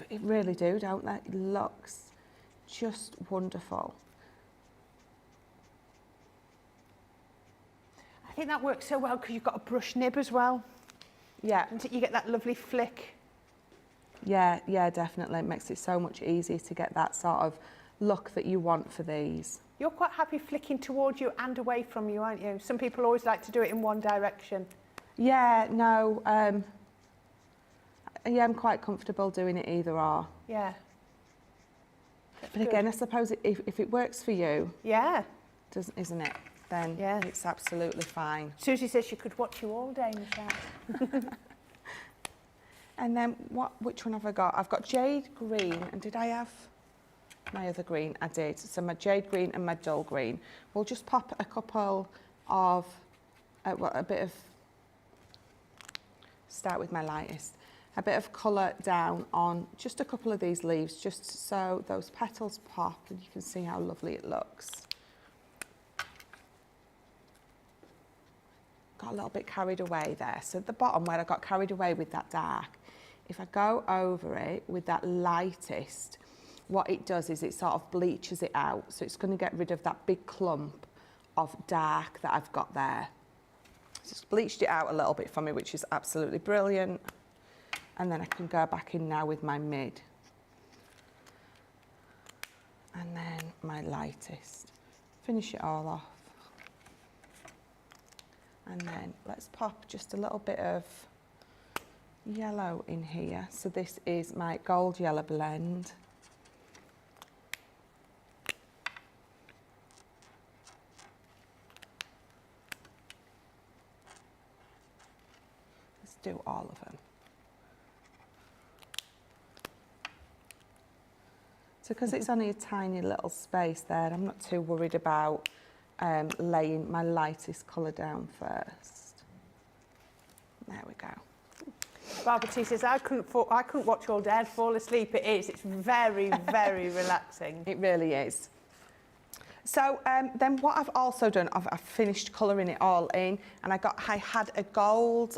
They really do, don't they? It looks just wonderful. I think that works so well because you've got a brush nib as well. Yeah. And you get that lovely flick. Yeah, yeah, definitely. It makes it so much easier to get that sort of look that you want for these. You're quite happy flicking towards you and away from you, aren't you? Some people always like to do it in one direction. Yeah, no, yeah, I'm quite comfortable doing it either or. Yeah. But again, I suppose if it works for you, Yeah. isn't it? Then Yeah. it's absolutely fine. Susie says she could watch you all day, Michelle. And then which one have I got? I've got jade green, and did I have my other green? I did. So my jade green and my dull green. We'll just pop a couple of, a bit of, start with my lightest, a bit of colour down on just a couple of these leaves, just so those petals pop and you can see how lovely it looks. Got a little bit carried away there. So at the bottom where I got carried away with that dark, if I go over it with that lightest, what it does is it sort of bleaches it out. So it's going to get rid of that big clump of dark that I've got there. So it's bleached it out a little bit for me, which is absolutely brilliant. And then I can go back in now with my mid. And then my lightest. Finish it all off. And then let's pop just a little bit of yellow in here. So this is my gold yellow blend. Let's do all of them. So because it's only a tiny little space there, I'm not too worried about laying my lightest colour down first. There we go. Barbara T says, I couldn't watch all day, I'd fall asleep. It is. It's very, very relaxing. It really is. So then what I've also done, I've finished colouring it all in, and I had a gold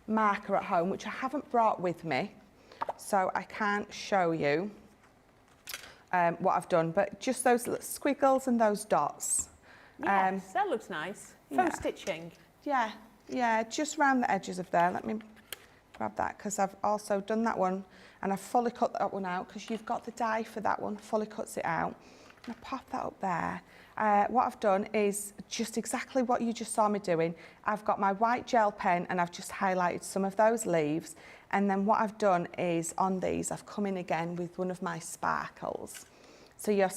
marker at home, which I haven't brought with me, so I can't show you what I've done, but just those little squiggles and those dots. Yes, that looks nice. Faux stitching. Yeah, just round the edges of there. Let me grab that, because I've also done that one, and I've fully cut that one out, because you've got the die for that one, fully cuts it out. And I pop that up there. What I've done is just exactly what you just saw me doing. I've got my white gel pen, and I've just highlighted some of those leaves. And then what I've done is on these, I've come in again with one of my sparkles. So your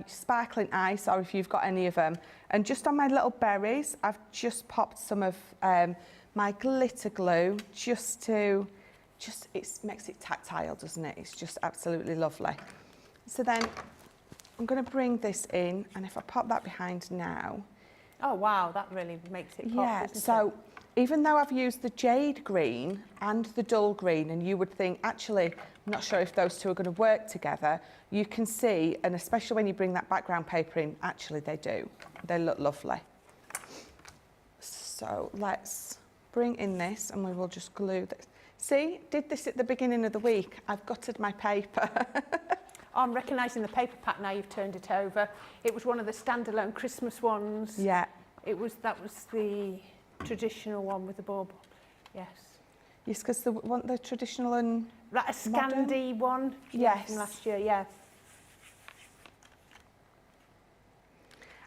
sparkling ice, or if you've got any of them. And just on my little berries, I've just popped some of my glitter glue it makes it tactile, doesn't it? It's just absolutely lovely. So then I'm going to bring this in, and if I pop that behind now. Oh, wow, that really makes it pop, doesn't so it? even though I've used the jade green and the dull green, and you would think, actually, I'm not sure if those two are going to work together, you can see, and especially when you bring that background paper in, actually they do. They look lovely. So let's bring in this, and we will just glue this. See, did this at the beginning of the week. I've gutted my paper. I'm recognising the paper pack now you've turned it over. It was one of the standalone Christmas ones. Yeah. That was the traditional one with the bulb. Yes. Yes, because the traditional and Like a Scandi one. Yes. From last year, yeah.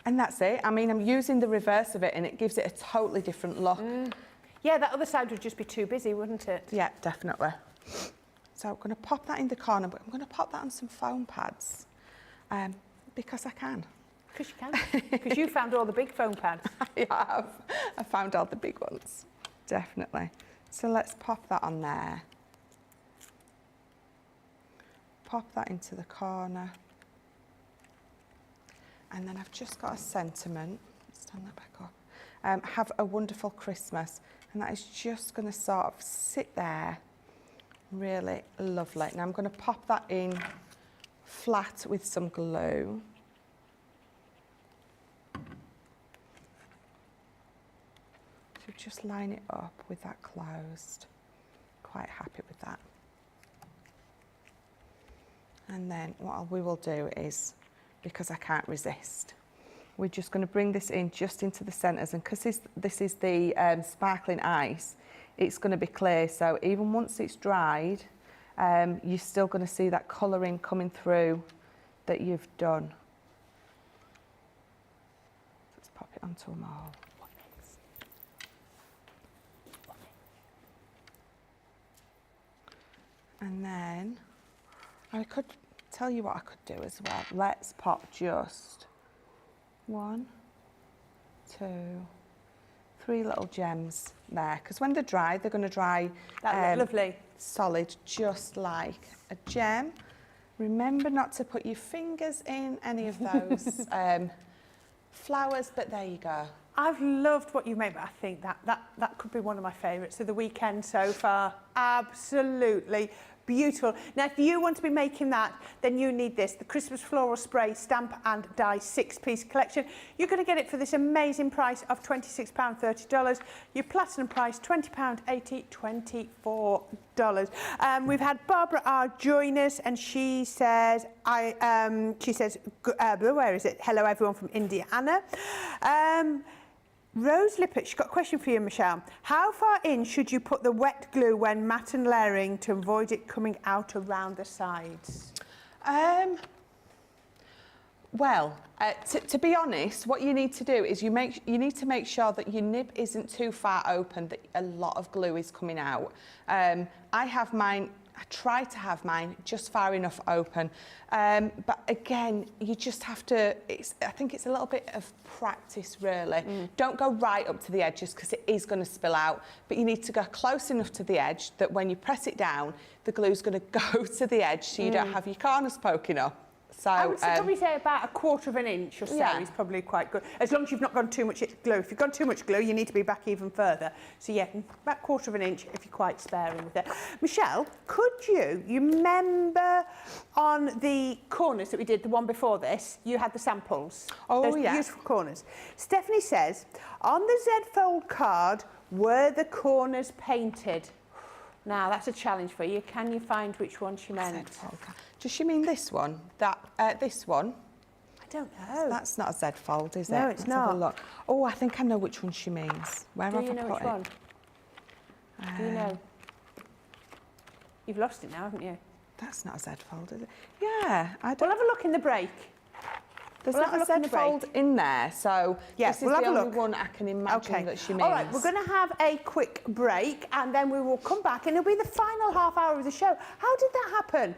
And that's it. I mean, I'm using the reverse of it, and it gives it a totally different look. Yeah, that other side would just be too busy, wouldn't it? Yeah, definitely. So I'm going to pop that in the corner, but I'm going to pop that on some foam pads because I can. Because you can. Because you found all the big foam pads. I have. I found all the big ones, definitely. So let's pop that on there. Pop that into the corner. And then I've just got a sentiment. Stand that back up. Have a wonderful Christmas. And that is just going to sort of sit there. Really lovely. Now I'm going to pop that in flat with some glue. So just line it up with that closed. Quite happy with that. And then what we will do is, because I can't resist, we're just going to bring this in just into the centres, and because this is the sparkling ice, it's going to be clear, so even once it's dried, you're still going to see that colouring coming through that you've done. Let's pop it onto a mold. And then I could tell you what I could do as well. Let's pop just 1, 2, 3 little gems there, because when they're dry, they're going to dry lovely. Solid, just like a gem. Remember not to put your fingers in any of those flowers, but there you go. I've loved what you've made, but I think that could be one of my favourites of the weekend so far. Absolutely beautiful. Now, if you want to be making that, then you need this, the Christmas Floral Spray Stamp and Die 6-piece collection. You're going to get it for this amazing price of £26.30. Your platinum price, £20.80, $24. We've had Barbara R join us, and she says, where is it? Hello, everyone from Indiana. Rose Lippert, she's got a question for you, Michelle. How far in should you put the wet glue when matte and layering to avoid it coming out around the sides? To be honest, what you need to do is you need to make sure that your nib isn't too far open, that a lot of glue is coming out. I try to have mine just far enough open, but again, you just have to, I think it's a little bit of practice really. Don't go right up to the edges because it is going to spill out, but you need to go close enough to the edge that when you press it down, the glue's going to go to the edge so you don't have your corners poking up. So, I would probably say about 1/4 of an inch or so is probably quite good, as long as you've not gone too much glue. If you've gone too much glue, you need to be back even further. So yeah, about 1/4 of an inch if you're quite sparing with it. Michelle, could you remember on the corners that we did, the one before this, you had the samples? Oh, those yeah. beautiful corners. Stephanie says, on the Z-fold card, were the corners painted? Now, that's a challenge for you. Can you find which one she meant? Does she mean this one? This one? I don't know. That's not a Z fold, is it? No, it's Let's not. have a look. Oh, I think I know which one she means. Where Do have you I know put which it? one? Do you know? You've lost it now, haven't you? That's not a Z fold, is it? Yeah, I We'll don't. have a look in the break. There's we'll have a not look in a the Z fold in there, so Yeah, this is we'll have the a only look. one I can imagine that she means. All right, we're going to have a quick break and then we will come back and it'll be the final half hour of the show. How did that happen?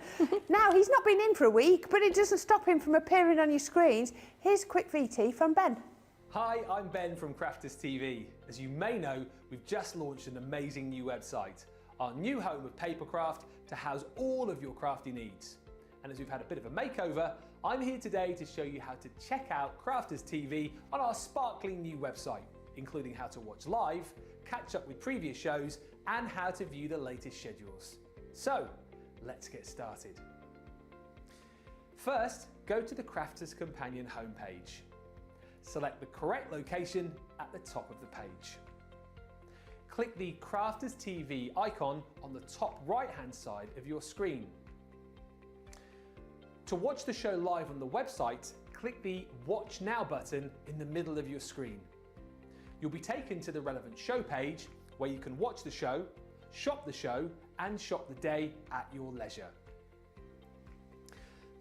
Now, he's not been in for a week, but it doesn't stop him from appearing on your screens. Here's a quick VT from Ben. Hi, I'm Ben from Crafters TV. As you may know, we've just launched an amazing new website, our new home of papercraft to house all of your crafty needs. And as we've had a bit of a makeover, I'm here today to show you how to check out Crafters TV on our sparkling new website, including how to watch live, catch up with previous shows, and how to view the latest schedules. So, let's get started. First, go to the Crafters Companion homepage. Select the correct location at the top of the page. Click the Crafters TV icon on the top right-hand side of your screen. To watch the show live on the website, click the Watch Now button in the middle of your screen. You'll be taken to the relevant show page where you can watch the show, shop the show, and shop the day at your leisure.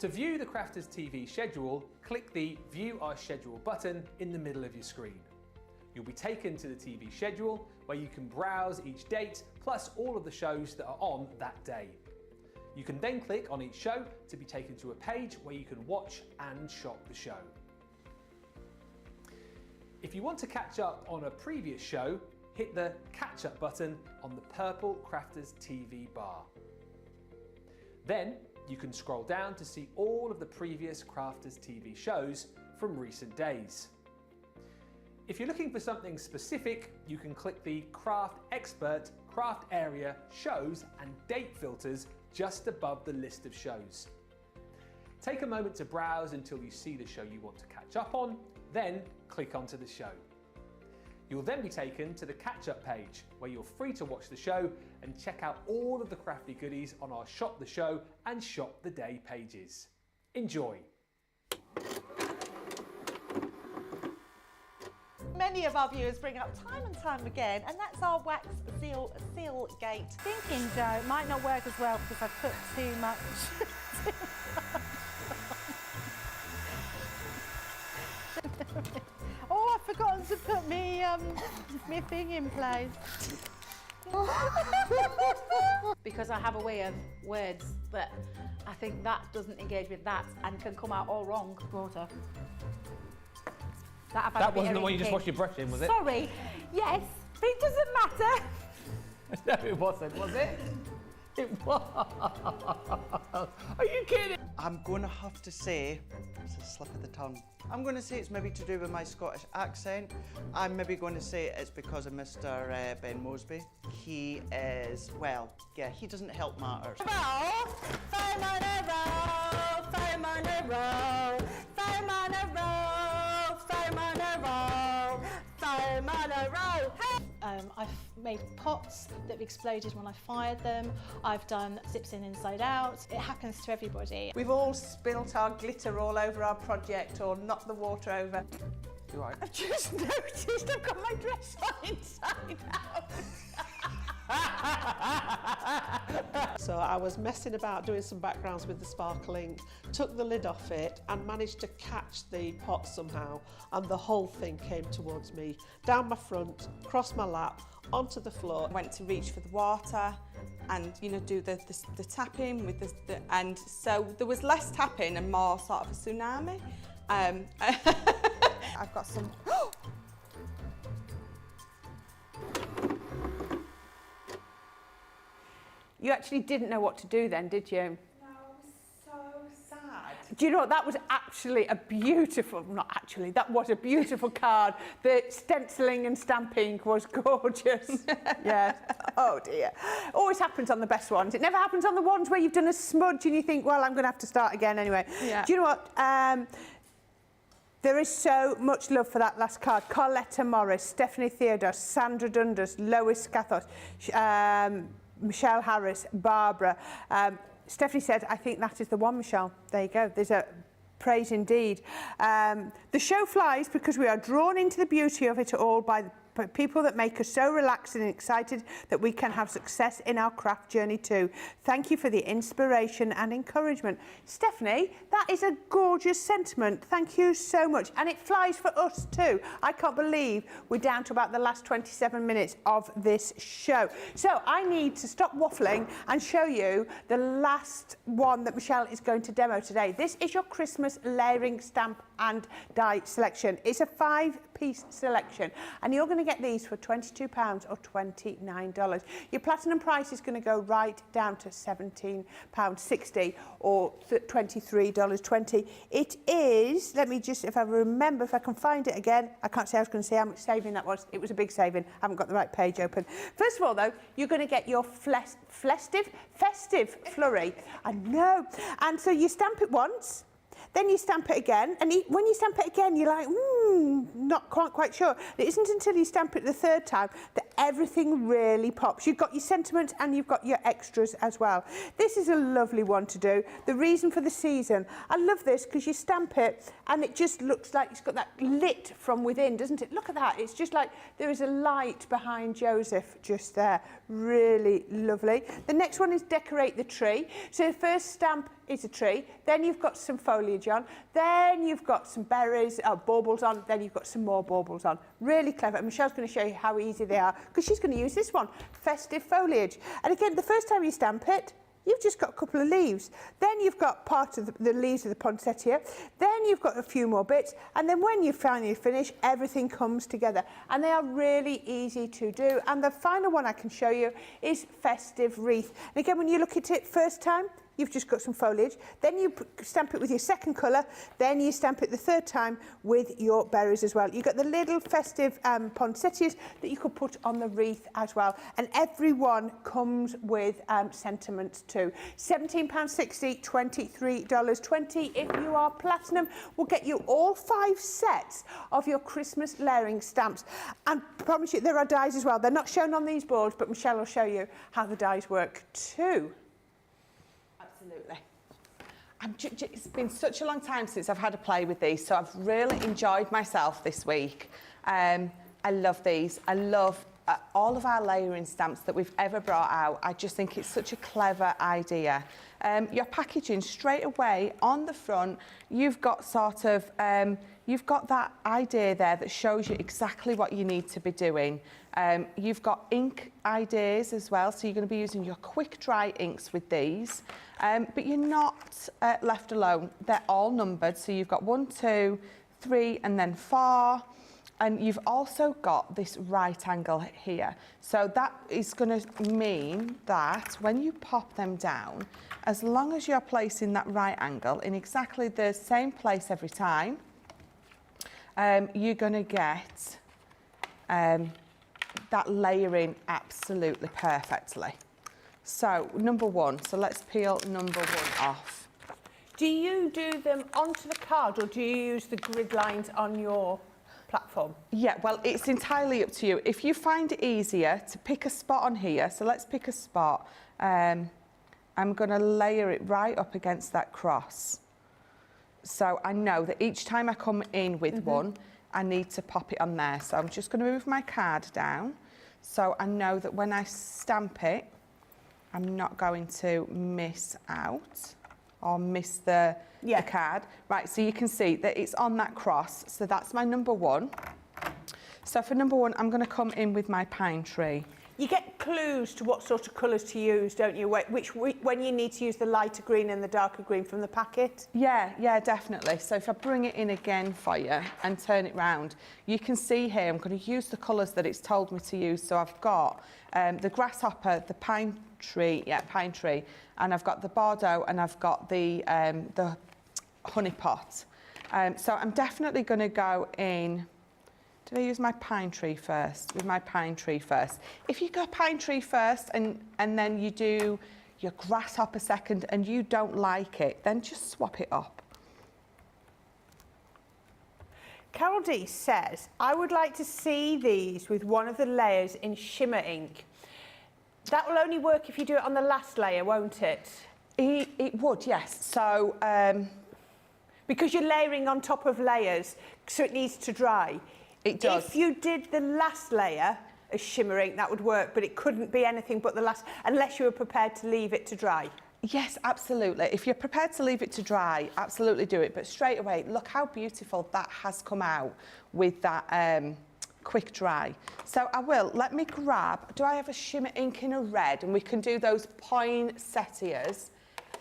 To view the Crafters TV schedule, click the View Our Schedule button in the middle of your screen. You'll be taken to the TV schedule where you can browse each date plus all of the shows that are on that day. You can then click on each show to be taken to a page where you can watch and shop the show. If you want to catch up on a previous show, hit the Catch Up button on the purple Crafters TV bar. Then you can scroll down to see all of the previous Crafters TV shows from recent days. If you're looking for something specific, you can click the Craft Expert, Craft Area, Shows and Date filters just above the list of shows. Take a moment to browse until you see the show you want to catch up on, then click onto the show. You'll then be taken to the catch-up page where you're free to watch the show and check out all of the crafty goodies on our Shop the Show and Shop the Day pages. Enjoy! Many of our viewers bring up time and time again, and that's our wax seal gate. Thinking, Joe, it might not work as well because I've put too much. my thing in place. Because I have a way of words that I think that doesn't engage with that and can come out all wrong. Water. That wasn't the one you just washed your brush in, was it? Sorry. Yes, but it doesn't matter. No, it wasn't, was it? It was. Are you kidding? I'm going to have to say, it's a slip of the tongue. I'm going to say it's maybe to do with my Scottish accent. I'm maybe going to say it's because of Mr. Ben Mosby. He is, well, yeah, he doesn't help matters. Fame on a roll, fame on a roll, fame on a roll, fame on a roll, fame on a roll. I've made pots that have exploded when I fired them. I've done zips in inside out. It happens to everybody. We've all spilt our glitter all over our project or knocked the water over. You all right? I've just noticed I've got my dress on inside out. So I was messing about doing some backgrounds with the sparkling, took the lid off it and managed to catch the pot somehow, and the whole thing came towards me, down my front, across my lap, onto the floor. I went to reach for the water and, you know, do the tapping with the and so there was less tapping and more sort of a tsunami. I've got some. You actually didn't know what to do then, did you? No, I was so sad. Do you know what? That was actually a beautiful, not actually, that was a beautiful card. The stenciling and stamping was gorgeous. Yes. Oh dear. Always happens on the best ones. It never happens on the ones where you've done a smudge and you think, well, I'm going to have to start again anyway. Yeah. Do you know what? There is so much love for that last card. Carletta Morris, Stephanie Theodos, Sandra Dundas, Lois Scathos, Michelle Harris, Barbara. Stephanie said, I think that is the one, Michelle. There you go. There's a praise indeed. The show flies because we are drawn into the beauty of it all by the people that make us so relaxed and excited that we can have success in our craft journey too. Thank you for the inspiration and encouragement. Stephanie, that is a gorgeous sentiment. Thank you so much. And it flies for us too. I can't believe we're down to about the last 27 minutes of this show. So I need to stop waffling and show you the last one that Michelle is going to demo today. This is your Christmas layering stamp and die selection. It's a 5-piece selection and you're going to get these for £22 or $29. Your platinum price is going to go right down to £17.60 or $23.20. It is, let me just, if I remember, if I can find it again, I can't say I was going to say how much saving that was. It was a big saving. I haven't got the right page open. First of all, though, you're going to get your festive flurry. I know. And so you stamp it once. Then you stamp it again, and when you stamp it again, you're like, not quite sure. It isn't until you stamp it the third time that everything really pops. You've got your sentiment and you've got your extras as well. This is a lovely one to do. The reason for the season. I love this because you stamp it and it just looks like it's got that lit from within, doesn't it? Look at that. It's just like there is a light behind Joseph just there. Really lovely. The next one is decorate the tree. So the first stamp is a tree, then you've got some foliage on, then you've got some berries, baubles on, then you've got some more baubles on. Really clever. And Michelle's going to show you how easy they are because she's going to use this one, festive foliage. And again, the first time you stamp it, you've just got a couple of leaves. Then you've got part of the leaves of the poinsettia. Then you've got a few more bits. And then when you finally finish, everything comes together. And they are really easy to do. And the final one I can show you is festive wreath. And again, when you look at it first time, you've just got some foliage, then you stamp it with your second colour, then you stamp it the third time with your berries as well. You've got the little festive poinsettias that you could put on the wreath as well. And every one comes with sentiments too. £17.60, $23.20. If you are platinum, we'll get you all 5 sets of your Christmas layering stamps. And I promise you, there are dies as well. They're not shown on these boards, but Michelle will show you how the dies work too. Absolutely. It's been such a long time since I've had a play with these, so I've really enjoyed myself this week. I love these. I love all of our layering stamps that we've ever brought out. I just think it's such a clever idea. Your packaging straight away on the front, you've got sort of, you've got that idea there that shows you exactly what you need to be doing. You've got ink ideas as well, so you're going to be using your quick dry inks with these. But you're not left alone. They're all numbered, so you've got 1, 2, 3, and then 4. And you've also got this right angle here. So that is going to mean that when you pop them down, as long as you're placing that right angle in exactly the same place every time, you're going to get that layering absolutely perfectly. So number 1, so let's peel number 1 off. Do you do them onto the card or do you use the grid lines on your platform? Yeah, well, it's entirely up to you. If you find it easier to pick a spot on here, so let's pick a spot. I'm going to layer it right up against that cross. So I know that each time I come in with one, I need to pop it on there. So I'm just going to move my card down. So I know that when I stamp it, I'm not going to miss out or miss the card. Right, so you can see that it's on that cross. So that's my number 1. So for number 1, I'm going to come in with my pine tree. You get clues to what sort of colours to use, don't you? When you need to use the lighter green and the darker green from the packet? Yeah, definitely. So if I bring it in again for you and turn it round, you can see here I'm going to use the colours that it's told me to use. So I've got the grasshopper, the pine tree, and I've got the Bordeaux and I've got the honey pot. So I'm definitely going to go in. Did I use my pine tree first? With my pine tree first. If you go pine tree first and then you do your grasshopper second and you don't like it, then just swap it up. Carol D says, I would like to see these with one of the layers in shimmer ink. That will only work if you do it on the last layer, won't it? It would, yes. So, because you're layering on top of layers, so it needs to dry. It does. If you did the last layer as shimmer ink, that would work, but it couldn't be anything but the last, unless you were prepared to leave it to dry. Yes, absolutely. If you're prepared to leave it to dry, absolutely do it. But straight away, look how beautiful that has come out with that quick dry. So I will, let me grab, do I have a shimmer ink in a red? And we can do those poinsettias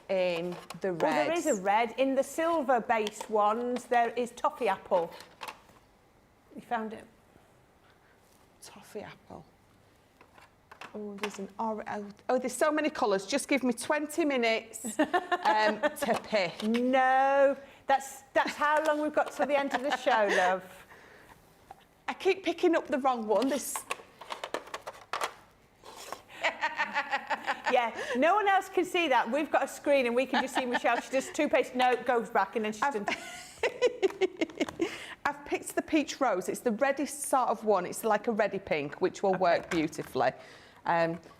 in the red. Well, there is a red. In the silver-based ones, there is toffee apple. You found it? Toffee apple. Oh, there's an orange. Oh, there's so many colours. Just give me 20 minutes to pick. No, that's how long we've got till the end of the show, love. I keep picking up the wrong one. Yeah, no one else can see that. We've got a screen and we can just see Michelle. She does 2 pages. No, it goes back and then she's done. I've picked the peach rose. It's the reddest sort of one. It's like a reddy pink, which will work beautifully.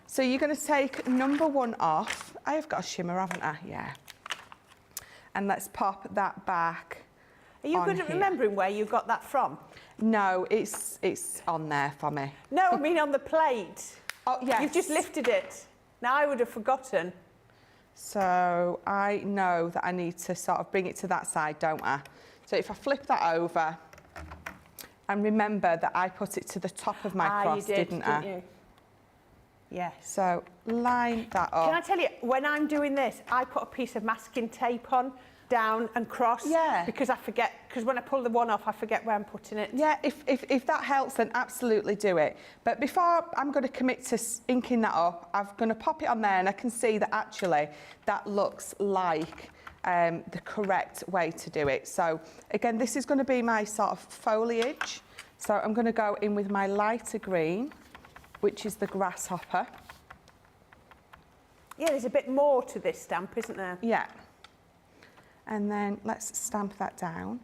So you're going to take number 1 off. I have got a shimmer, haven't I? Yeah. And let's pop that back. Are you good at remembering where you got that from? No, it's on there for me. No, I mean on the plate. Oh, yes. You've just lifted it. Now I would have forgotten. So I know that I need to sort of bring it to that side, don't I? So if I flip that over, and remember that I put it to the top of my cross, didn't I? You? Yes. So line that up. Can I tell you, when I'm doing this, I put a piece of masking tape on, down and cross. Yeah. Because I forget, because when I pull the one off, I forget where I'm putting it. Yeah, if that helps, then absolutely do it. But before I'm going to commit to inking that up, I'm going to pop it on there and I can see that actually that looks like the correct way to do it. So again, this is going to be my sort of foliage. So I'm going to go in with my lighter green, which is the grasshopper. Yeah, there's a bit more to this stamp, isn't there? Yeah. And then let's stamp that down.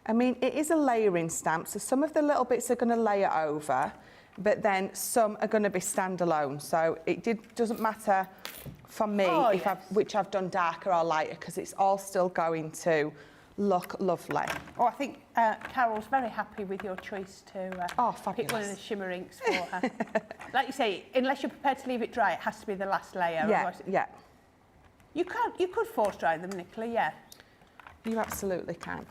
I mean, it is a layering stamp, so some of the little bits are going to layer over, but then some are going to be standalone. So it doesn't matter for me which I've done darker or lighter, because it's all still going to look lovely. Oh, I think Carol's very happy with your choice to pick one of the shimmer inks for her. Like you say, unless you're prepared to leave it dry, it has to be the last layer. Yeah, yeah. You could force dry them, Nicola, yeah. You absolutely can.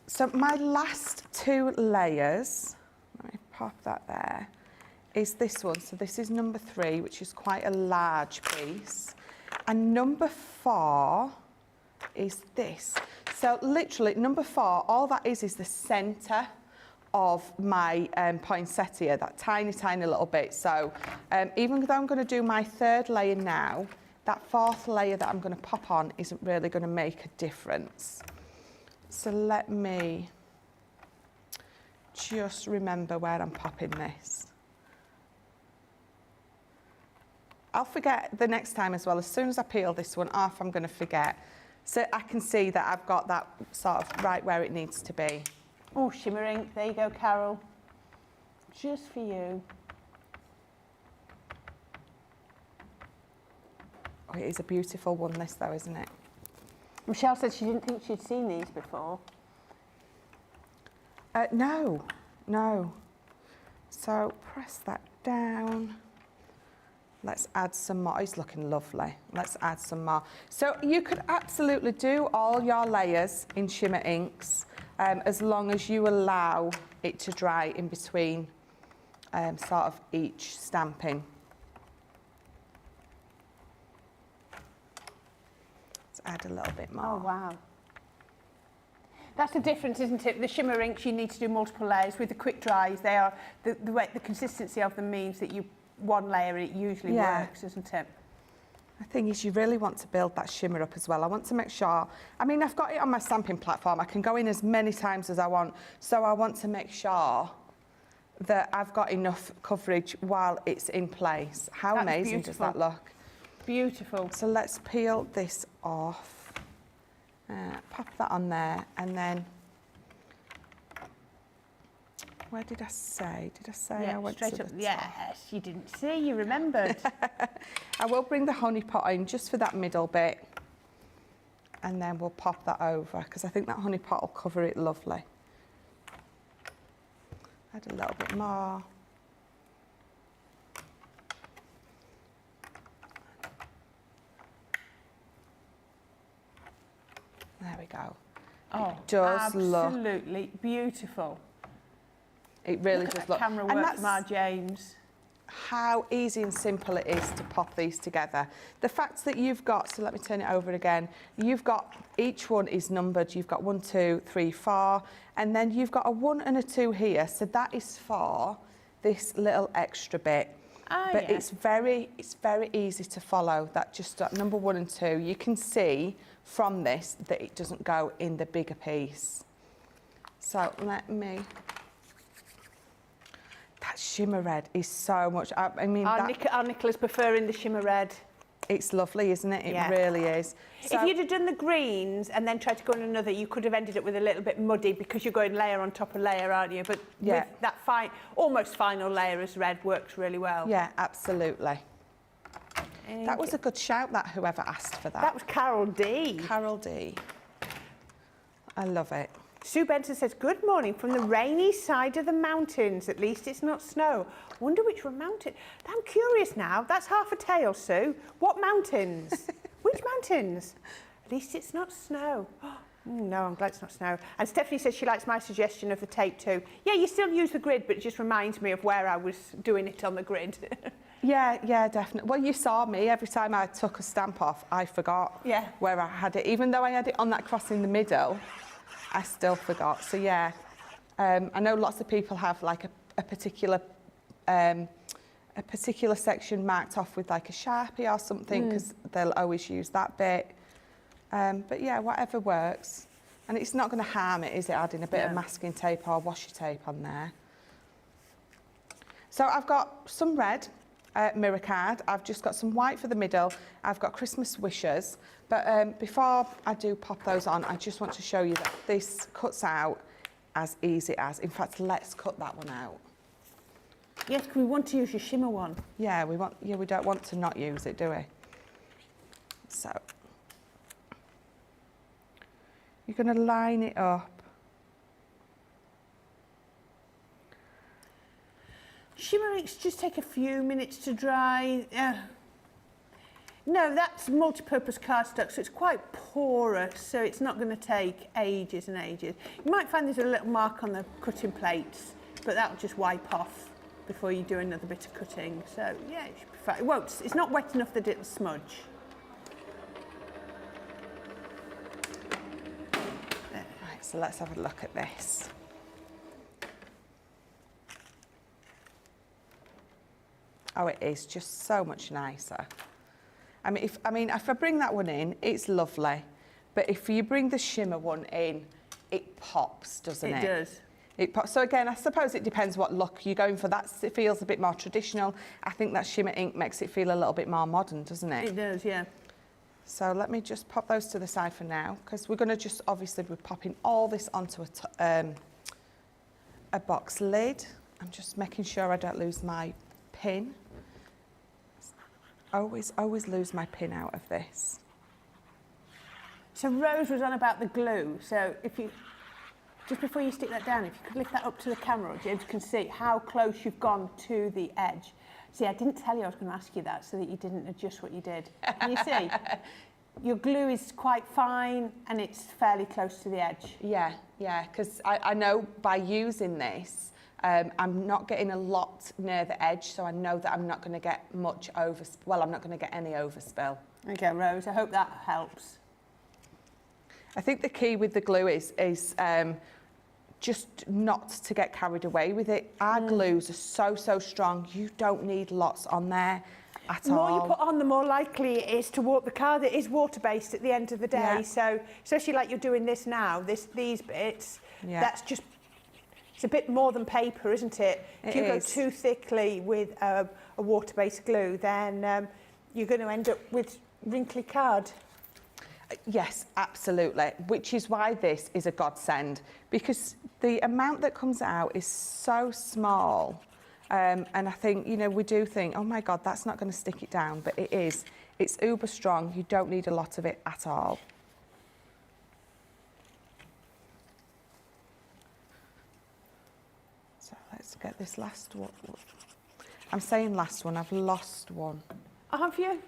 So my last 2 layers, let me pop that there, is this one. So this is number 3, which is quite a large piece. And number 4 is this. So literally, number 4, all that is the centre of my poinsettia, that tiny, tiny little bit. So even though I'm going to do my 3rd layer now, that 4th layer that I'm going to pop on isn't really going to make a difference. So let me just remember where I'm popping this. I'll forget the next time as well. As soon as I peel this one off, I'm going to forget. So I can see that I've got that sort of right where it needs to be. Oh, shimmer ink. There you go, Carol. Just for you. Oh, it is a beautiful one, this though, isn't it? Michelle said she didn't think she'd seen these before. No, no. So press that down. Let's add some more. It's looking lovely. Let's add some more. So you could absolutely do all your layers in shimmer inks as long as you allow it to dry in between sort of each stamping. Let's add a little bit more. Oh, wow. That's the difference, isn't it? The shimmer inks, you need to do multiple layers. With the quick dries, they are the consistency of them means that you one layer, it usually works, isn't it? The thing is, you really want to build that shimmer up as well. I want to make sure, I mean, I've got it on my stamping platform. I can go in as many times as I want. So I want to make sure that I've got enough coverage while it's in place. How amazing does that look? Beautiful. So let's peel this off. Pop that on there, and then where did I say? Did I say I went straight to up? the top? Yes, you didn't see, you remembered. I will bring the honey pot in just for that middle bit, and then we'll pop that over because I think that honey pot will cover it lovely. Add a little bit more. There we go. Oh, it does look absolutely beautiful. It really does look. Camera work from our James. How easy and simple it is to pop these together. The fact that you've got, so let me turn it over again, you've got, each one is numbered, you've got 1, 2, 3, 4, and then you've got a 1 and a 2 here, so that is for this little extra bit. But it's very easy to follow, that just number 1 and 2. You can see from this that it doesn't go in the bigger piece. So let me... That shimmer red is so much. I mean, our Nicola's preferring the shimmer red. It's lovely, isn't it? It really is. So, if you'd have done the greens and then tried to go on another, you could have ended up with a little bit muddy because you're going layer on top of layer, aren't you? But with that almost final layer as red works really well. Yeah, absolutely. That was a good shout, that whoever asked for that. That was Carol D. Carol D. I love it. Sue Benson says, good morning from the rainy side of the mountains. At least it's not snow. Wonder which one mountain. I'm curious now. That's half a tale, Sue. What mountains? Which mountains? At least it's not snow. No, I'm glad it's not snow. And Stephanie says she likes my suggestion of the tape too. Yeah, you still use the grid, but it just reminds me of where I was doing it on the grid. Yeah, definitely. Well, you saw me. Every time I took a stamp off, I forgot where I had it. Even though I had it on that cross in the middle, I still forgot. So yeah, I know lots of people have like a particular section marked off with like a Sharpie or something because they'll always use that bit. But yeah, whatever works. And it's not going to harm it, is it, adding a bit of masking tape or washi tape on there. So I've got some red mirror card. I've just got some white for the middle. I've got Christmas wishes. But before I do pop those on, I just want to show you that this cuts out as easy as. In fact, let's cut that one out. Yes, because we want to use your shimmer one. Yeah, we don't want to not use it, do we? So You're going to line it up. Shimmer inks just take a few minutes to dry. No, that's multi-purpose cardstock, so it's quite porous, so it's not going to take ages and ages. You might find there's a little mark on the cutting plates, but that will just wipe off before you do another bit of cutting. So yeah, it should be fine. It won't. It's not wet enough that it'll smudge. Right, so let's have a look at this. Oh, it is just so much nicer. I mean, if I bring that one in, it's lovely. But if you bring the shimmer one in, it pops, doesn't it? It does. It pops. So again, I suppose it depends what look you're going for. It feels a bit more traditional. I think that shimmer ink makes it feel a little bit more modern, doesn't it? It does, yeah. So let me just pop those to the side for now, because we're going to just, obviously, we're popping all this onto a box lid. I'm just making sure I don't lose my pin. Always lose my pin out of this. So Rose was on about the glue. So if you, just before you stick that down, if you could lift that up to the camera, James can see how close you've gone to the edge. See, I didn't tell you I was going to ask you that so that you didn't adjust what you did. Can you see? Your glue is quite fine and it's fairly close to the edge. Yeah, because I know by using this, I'm not getting a lot near the edge, so I know that I'm not going to get much well, I'm not going to get any overspill. Okay, Rose, I hope that helps. I think the key with the glue is just not to get carried away with it. Our glues are so strong, you don't need lots on there at all. The more you put on, the more likely it is to warp the card. It is water-based at the end of the day, Yeah. so especially like you're doing this now, these bits, Yeah. that's just, it's a bit more than paper, isn't it? If you go too thickly with a water-based glue, then you're going to end up with wrinkly card. Yes, absolutely, which is why this is a godsend, because the amount that comes out is so small, and I think, you know, we do think, oh my God, that's not going to stick it down, but it is. It's uber strong, you don't need a lot of it at all. So let's get this last one. I'm saying last one, I've lost one. Oh, have you?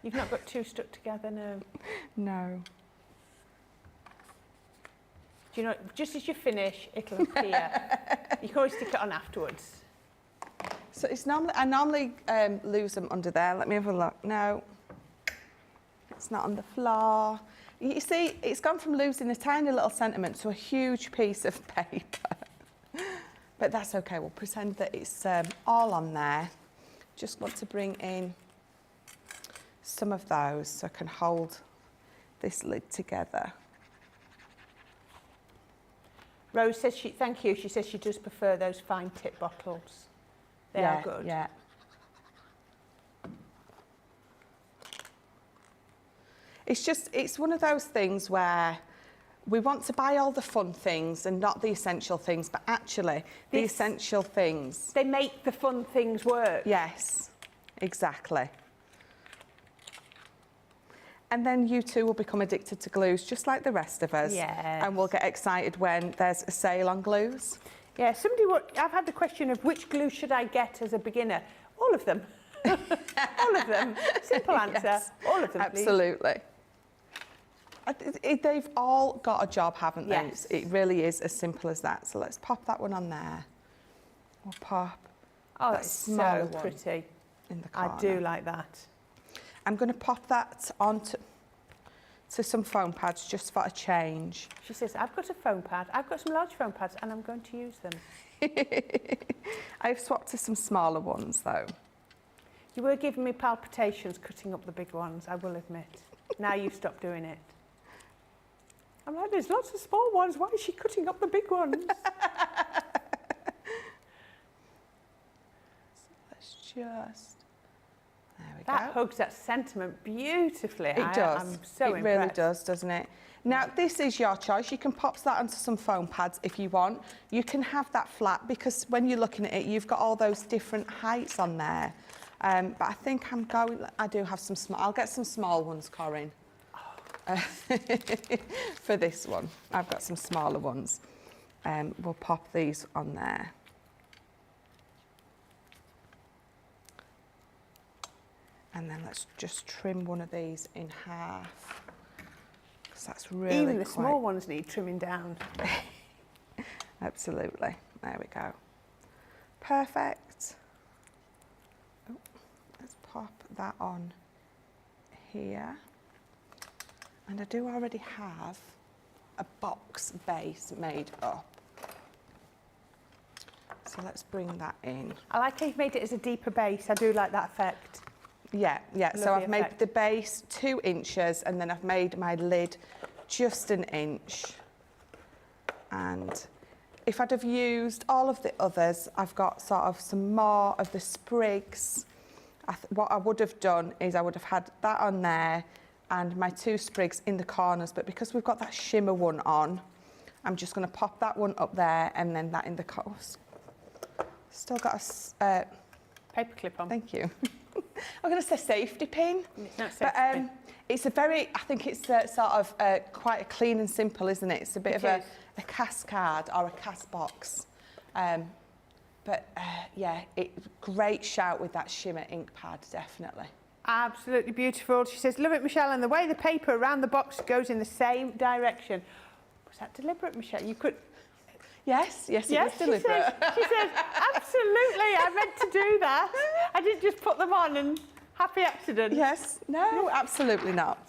You've not got two stuck together, no? No. Do you know, just as you finish, it'll appear. You can always stick it on afterwards. So it's I normally lose them under there. Let me have a look. No, it's not on the floor. You see, it's gone from losing a tiny little sentiment to a huge piece of paper. But that's okay, we'll pretend that it's all on there. Just want to bring in some of those so I can hold this lid together. Rose says thank you. She says she does prefer those fine tip bottles. They are good. Yeah. It's one of those things where we want to buy all the fun things and not the essential things, but actually the essential things. They make the fun things work. Yes, exactly. And then you too will become addicted to glues, just like the rest of us. Yes. And we'll get excited when there's a sale on glues. Yeah, I've had the question of which glue should I get as a beginner? All of them. All of them. Simple answer. Yes, all of them, please. absolutely. They've all got a job, haven't they? Yes. It really is as simple as that. So let's pop that one on there. We'll pop Oh, that that's smaller so one pretty. in the corner. I do like that. I'm going to pop that onto some foam pads just for a change. She says, I've got a foam pad, I've got some large foam pads and I'm going to use them. I've swapped to some smaller ones though. You were giving me palpitations cutting up the big ones, I will admit. Now you've stopped doing it. I'm like, there's lots of small ones, why is she cutting up the big ones? Let's just... There we That go. hugs that sentiment beautifully. It does. I'm so it impressed. really does, doesn't it? Now, this is your choice. You can pop that onto some foam pads if you want. You can have that flat because when you're looking at it, you've got all those different heights on there. But I think I do have some small. I'll get some small ones, Corrine. for this one. I've got some smaller ones. We'll pop these on there. And then let's just trim one of these in half, because that's really Even the small ones need trimming down. Absolutely. There we go. Perfect. Oh, let's pop that on here. And I do already have a box base made up. So let's bring that in. I like how you've made it as a deeper base. I do like that effect. Yeah. So Lovely I've made effect. the base 2 inches, and then I've made my lid just an inch. And if I'd have used all of the others, I've got sort of some more of the sprigs. What I would have done is I would have had that on there and my 2 sprigs in the corners, but because we've got that shimmer one on, I'm just going to pop that one up there and then that in the corners. Still got a paper clip on. Thank you. I'm going to say safety pin. It's not a safety pin. It's a very, I think it's sort of quite a clean and simple, isn't it? It's a bit of a cast card or a cast box. Yeah, great shout with that shimmer ink pad, definitely. Absolutely beautiful. She says, love it, Michelle, and the way the paper around the box goes in the same direction. Was that deliberate, Michelle? You could... Yes, it was deliberate. She says, absolutely, I meant to do that. I didn't just put them on and happy accident. Yes, no, absolutely not.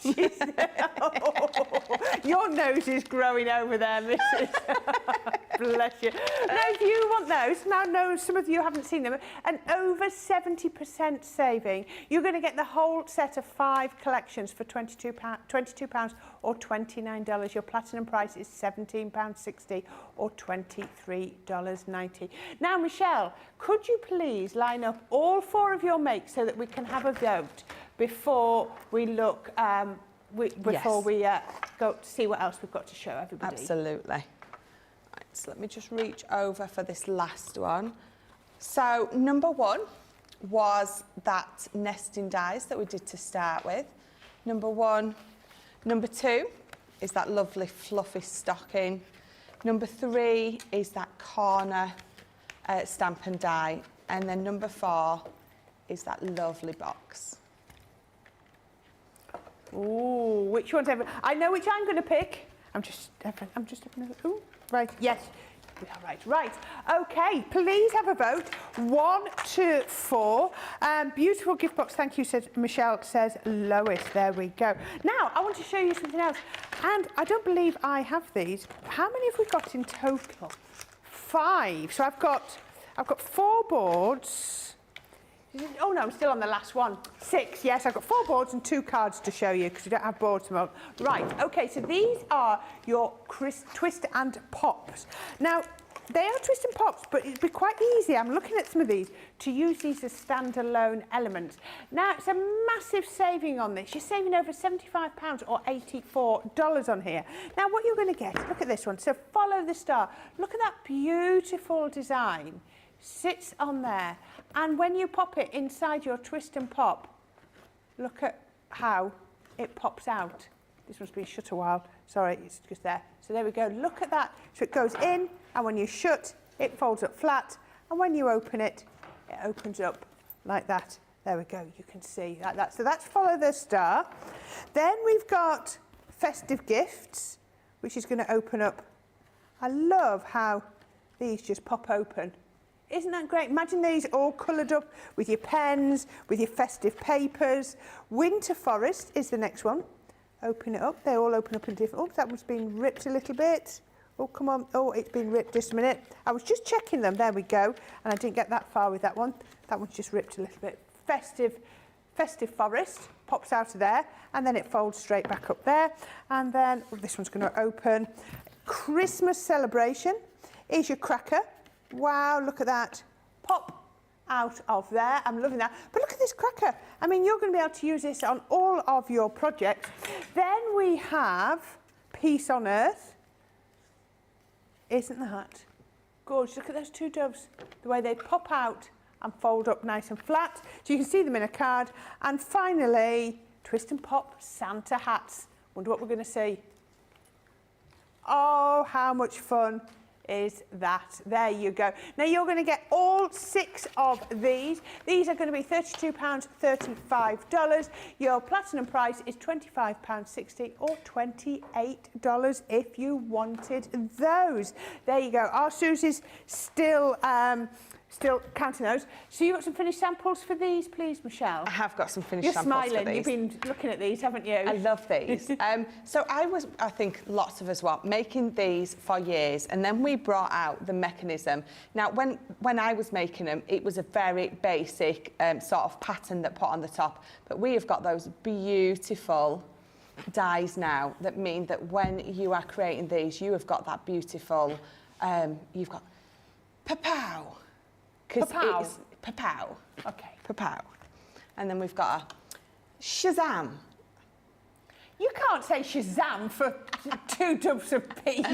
Your nose is growing over there, Mrs. Bless you. Now, if you want those, now know some of you haven't seen them, an over 70% saving. You're going to get the whole set of 5 collections for £22 or $29. Your platinum price is £17.60 or $23.90. Now, Michelle, could you please line up all 4 of your makes so that we can have a vote before we look, we go to see what else we've got to show everybody? Absolutely. Right, so let me just reach over for this last one. So number 1 was that nesting dies that we did to start with. Number 1. Number 2 is that lovely fluffy stocking. Number 3 is that corner stamp and die. And then number 4 is that lovely box. Ooh, which one's ever? I know which I'm going to pick. I'm just having a... Ooh, right, yes. We are right. Okay, please have a vote. 1 to 4. Beautiful gift box, thank you, says Michelle, says Lois. There we go. Now, I want to show you something else. And I don't believe I have these. How many have we got in total? 5. So I've got 4 boards. Oh no, I'm still on the last one. 6, yes, I've got 4 boards and 2 cards to show you because we don't have boards tomorrow. Right, okay, so these are your twist and pops. Now, they are twist and pops, but it'd be quite easy, I'm looking at some of these, to use these as standalone elements. Now, it's a massive saving on this. You're saving over £75 or $84 on here. Now, what you're going to get, look at this one. So follow the star. Look at that beautiful design. Sits on there. And when you pop it inside your twist and pop, look at how it pops out. This one's been shut a while. Sorry, it's just there. So there we go. Look at that. So it goes in, and when you shut, it folds up flat. And when you open it, it opens up like that. There we go. You can see that. So that's follow the star. Then we've got festive gifts, which is going to open up. I love how these just pop open. Isn't that great? Imagine these all coloured up with your pens, with your festive papers. Winter Forest is the next one. Open it up. They all open up in different... Oh, that one's been ripped a little bit. Oh, come on. Oh, it's been ripped. Just a minute. I was just checking them. There we go. And I didn't get that far with that one. That one's just ripped a little bit. Festive Forest pops out of there. And then it folds straight back up there. And then this one's going to open. Christmas Celebration is your cracker. Wow, look at that. Pop out of there. I'm loving that. But look at this cracker. I mean, you're going to be able to use this on all of your projects. Then we have Peace on Earth. Isn't that gorgeous? Look at those 2 doves. The way they pop out and fold up nice and flat. So you can see them in a card. And finally, Twist and Pop Santa hats. Wonder what we're going to see. Oh, how much fun is that? There you go. Now you're going to get all 6 of these. These are going to be £32.35. Your platinum price is £25.60 or $28 if you wanted those. There you go. Our Susie's still counting those. So you got some finished samples for these, please, Michelle? I have got some finished You're samples smiling. for these. You've been looking at these, haven't you? I love these. So I think lots of us were making these for years, and then we brought out the mechanism. Now, when I was making them, it was a very basic sort of pattern that put on the top, but we have got those beautiful dies now that mean that when you are creating these, you have got that beautiful, you've got pa-pow. Pa-pow? Pa-pow. Okay. Pa-pow. And then we've got a Shazam. You can't say Shazam for 2 dubs of peace.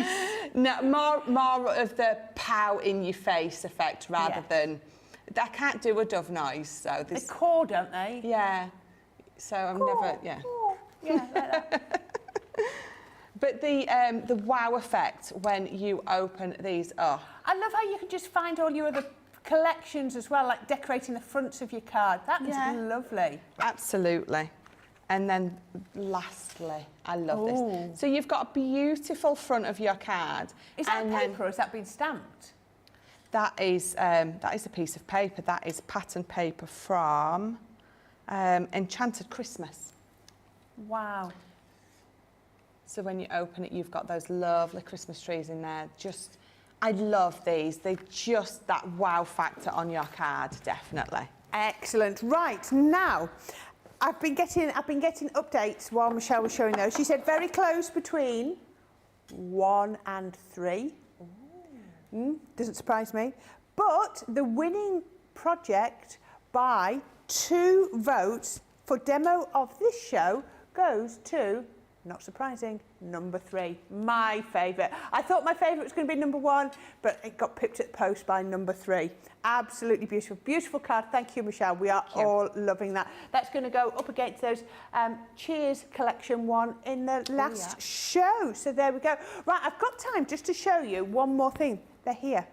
No, more of the pow in your face effect rather than... I can't do a dove noise, so this... They caw, don't they? Yeah. So I'm never... Yeah. Caw. Yeah, like that. But the wow effect when you open these up. I love how you can just find all your other collections as well, like decorating the fronts of your card. That is lovely. Absolutely. And then lastly, I love this. So you've got a beautiful front of your card. Is that paper or has that been stamped? That is a piece of paper. That is pattern paper from Enchanted Christmas. Wow. So when you open it, you've got those lovely Christmas trees in there. I love these. They're just that wow factor on your card, definitely. Excellent. Right, now, I've been getting updates while Michelle was showing those. She said very close between 1 and 3. Doesn't surprise me. But the winning project by 2 votes for demo of this show goes to, not surprising, number 3, my favourite. I thought my favourite was going to be number 1, but it got pipped at the post by number 3. Absolutely beautiful. Beautiful card. Thank you, Michelle. We are all loving that. That's going to go up against those Cheers collection one in the last show. So there we go. Right, I've got time just to show you one more thing. They're here.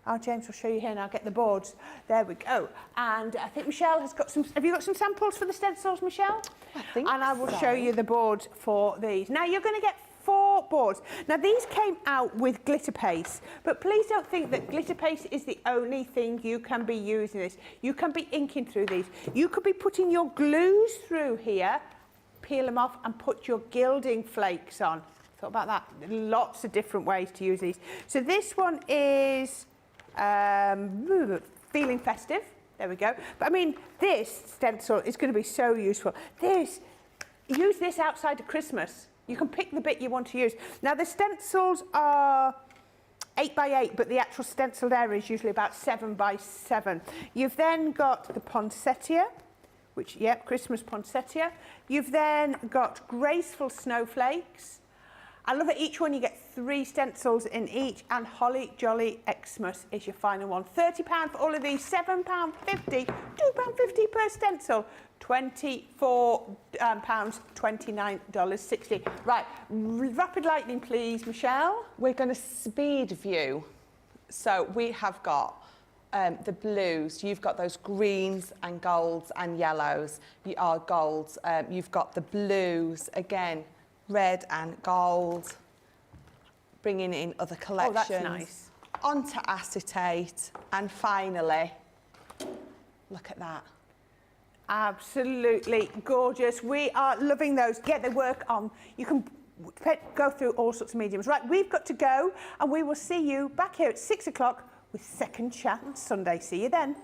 Oh, James will show you here and I'll get the boards. There we go. And I think Michelle has got some... Have you got some samples for the stencils, Michelle? I think And I will show you the boards for these. Now, you're going to get 4 boards. Now, these came out with glitter paste, but please don't think that glitter paste is the only thing you can be using this. You can be inking through these. You could be putting your glues through here, peel them off and put your gilding flakes on. Thought about that. Lots of different ways to use these. So this one is... feeling festive. There we go. But I mean, this stencil is going to be so useful. Use this outside of Christmas. You can pick the bit you want to use. Now, the stencils are 8 by 8, but the actual stenciled area is usually about 7 by 7. You've then got the poinsettia, which, Christmas poinsettia. You've then got graceful snowflakes. I love it. Each one you get 3 stencils in each, and Holly Jolly Xmas is your final one. £30 for all of these, £7.50, £2.50 per stencil, £24, $29.60. Right, rapid lightning, please, Michelle. We're going to speed view. So we have got the blues. You've got those greens and golds and yellows. Golds. You've got the blues again. Red and gold, bringing in other collections. Oh, that's nice. Onto acetate, and finally, look at that. Absolutely gorgeous. We are loving those. Get the work on. You can go through all sorts of mediums. Right, we've got to go, and we will see you back here at 6 o'clock with Second Chat on Sunday. See you then.